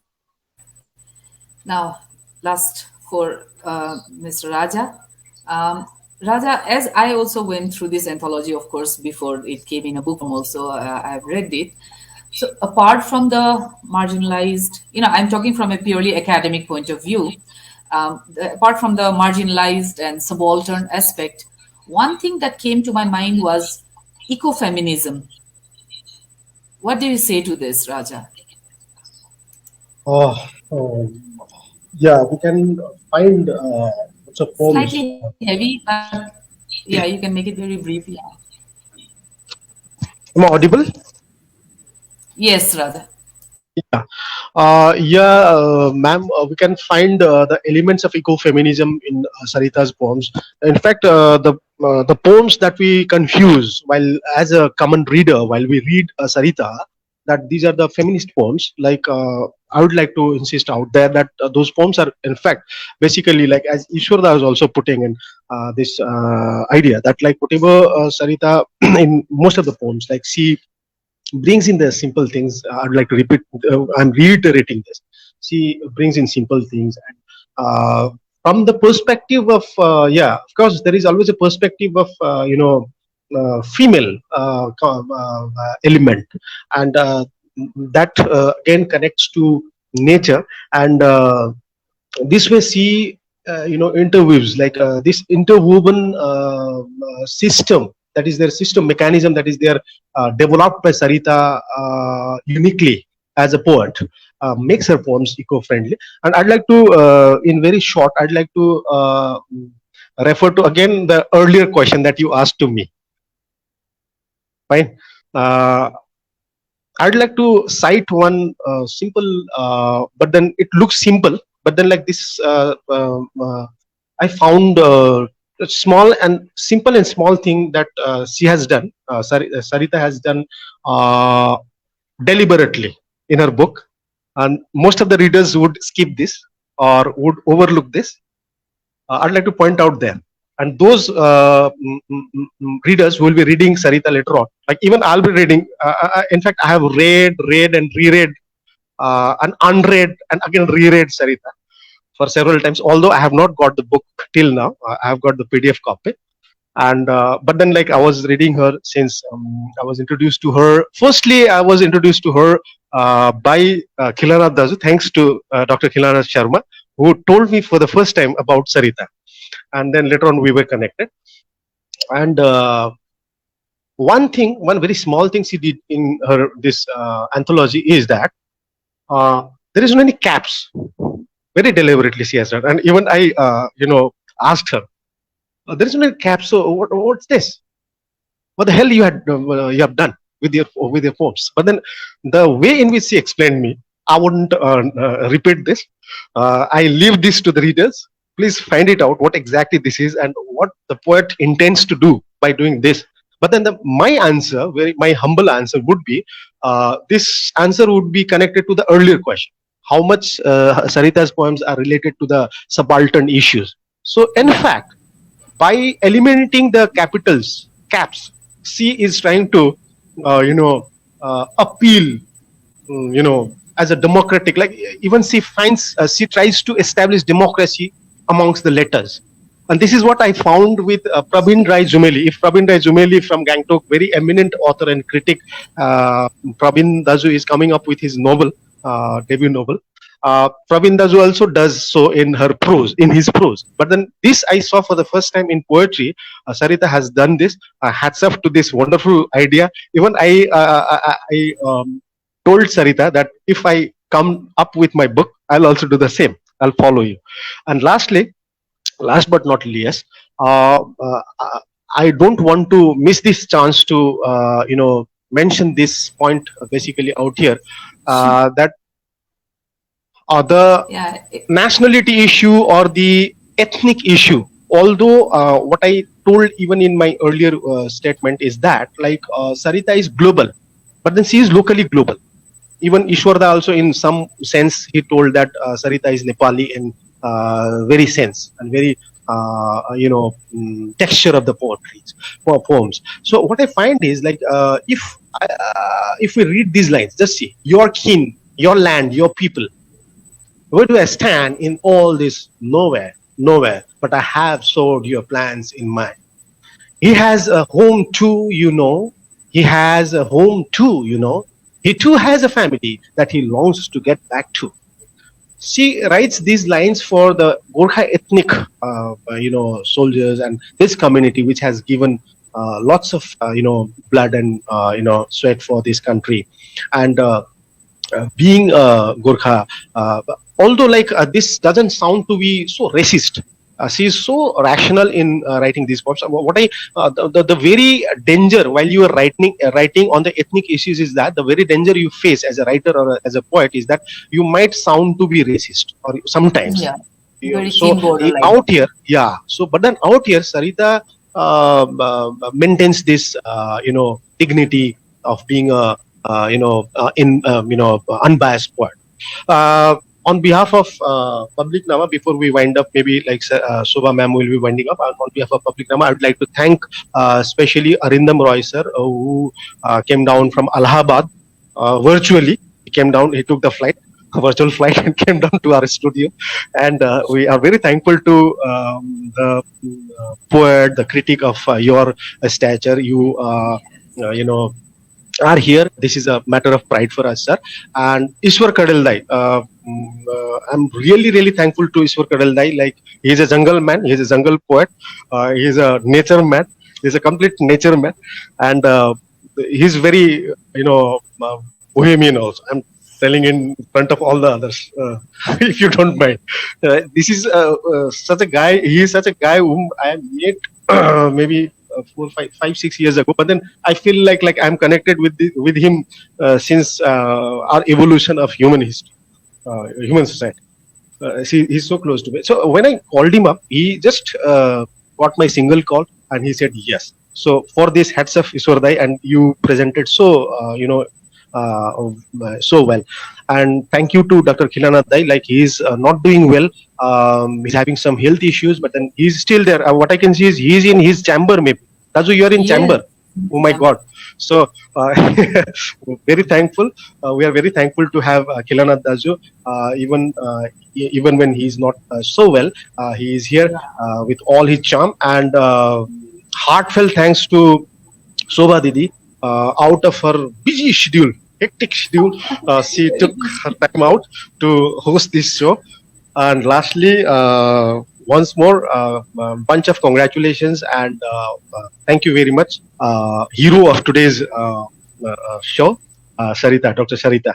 Now, last for Mr. Raja. Raja, as I also went through this anthology, of course, before it came in a book form also, I've read it. So apart from the marginalized, I'm talking from a purely academic point of view, apart from the marginalized and subaltern aspect, one thing that came to my mind was ecofeminism. What do you say to this, Raja? Yeah, we can find lots of poems. Slightly heavy, but yeah, you can make it very brief. Yeah. Am I audible? Yes, Raja. Ma'am, we can find the elements of ecofeminism in Sarita's poems. In fact, the poems that we confuse while as a common reader while we read Sarita, that these are the feminist poems. Like I would like to insist out there that those poems are in fact basically, like as Ishwor was also putting in this idea that like whatever Sarita in most of the poems, like she brings in the simple things. I'd like to repeat. I'm reiterating this. She brings in simple things, and from the perspective of of course, there is always a perspective of female element, and that again connects to nature, and this way she interweaves like this interwoven system, that is their system mechanism, that is their developed by Sarita uniquely as a poet, makes her poems eco-friendly. And I'd like to in very short, I'd like to refer to again the earlier question that you asked to me. Fine. I'd like to cite one simple, but then it looks simple, but then like this I found a small and simple and small thing that she has done, Sarita has done deliberately in her book, and most of the readers would skip this or would overlook this. I'd like to point out there, and those readers who will be reading Sarita later on, like even I'll be reading, in fact I have read and reread and unread and again reread Sarita for several times, although I have not got the book till now. I have got the PDF copy, and but then like I was reading her since I was introduced to her. Firstly, I was introduced to her by Khilanath Dasu, thanks to Dr. Khilanath Sharma, who told me for the first time about Sarita, and then later on we were connected. And one very small thing she did in her this anthology is that there is no any caps. Very deliberately she has done, and even I asked her, there is no caps, so what's this? What the hell you have done with your poems? But then the way in which she explained me, I wouldn't repeat this. I leave this to the readers. Please find it out what exactly this is and what the poet intends to do by doing this. But then my answer, my humble answer would be, this answer would be connected to the earlier question. How much Sarita's poems are related to the subaltern issues. So in fact, by eliminating the capitals, caps, she is trying to, appeal, as a democratic, like even she tries to establish democracy amongst the letters. And this is what I found with Prabin Rai Jumeli. If Prabin Rai Jumeli from Gangtok, very eminent author and critic, Prabin Dazu is coming up with his novel, debut novel. Prabin Dazu also does so in his prose. But then this I saw for the first time in poetry. Sarita has done this. Hats off to this wonderful idea. Even I told Sarita that if I come up with my book, I'll also do the same. I'll follow you. And last but not least, I don't want to miss this chance to mention this point basically out here, that the nationality issue or the ethnic issue. Although what I told even in my earlier statement is that Sarita is global, but then she is locally global. Even Ishwar Kadel also, in some sense, he told that Sarita is Nepali in very sense and very texture of the poems. So what I find is if we read these lines, just see your kin, your land, your people. Where do I stand in all this? Nowhere, but I have sowed your plans in mine. He has a home too, He has a home too, He too has a family that he longs to get back to. She writes these lines for the Gorkha ethnic, soldiers and this community, which has given lots of, blood and, sweat for this country. And being Gorkha, although this doesn't sound to be so racist, she is so rational in writing these poems. What the very danger while you are writing on the ethnic issues is that the very danger you face as a writer or as a poet is that you might sound to be racist or sometimes. Yeah. Very So thin borderline. out here, but then out here, Sarita maintains this, dignity of being a, unbiased poet. On behalf of Publiknama, before we wind up, maybe Shobha ma'am will be winding up. On behalf of Publiknama, I would like to thank especially Arindam Roy sir, who came down from Allahabad virtually. He came down, he took the virtual flight and came down to our studio. And we are very thankful to the poet, the critic of your stature. You, are here. This is a matter of pride for us, sir. And Ishwor Kadel Dai, I'm really thankful to Ishwor Kadel Dai. He is a jungle man. He is a jungle poet. He is a nature man. He is a complete nature man, and he's very bohemian also. I'm telling in front of all the others, if you don't mind. This is such a guy. He is such a guy whom I met maybe 5, 6 years ago, but then I feel like I'm connected with him since our evolution of human history, human society. He's so close to me. So when I called him up, he just got my single call and he said yes. So for this, hats off, Ishwar Dai, and you presented so so well. And thank you to Dr. Khilanath Dai. He's not doing well. He's having some health issues, but then he's still there. What I can see is he's in his chamber. Maybe Dazu, you're in chamber. Oh my God! So very thankful. We are very thankful to have Khilanath Dazu. Even when he's not so well, he is here with all his charm. And heartfelt thanks to Shobha Didi. Out of her busy schedule, hectic schedule, she took her time out to host this show. And lastly, once more, bunch of congratulations and thank you very much. Hero of today's show, Sarita, Dr. Sarita.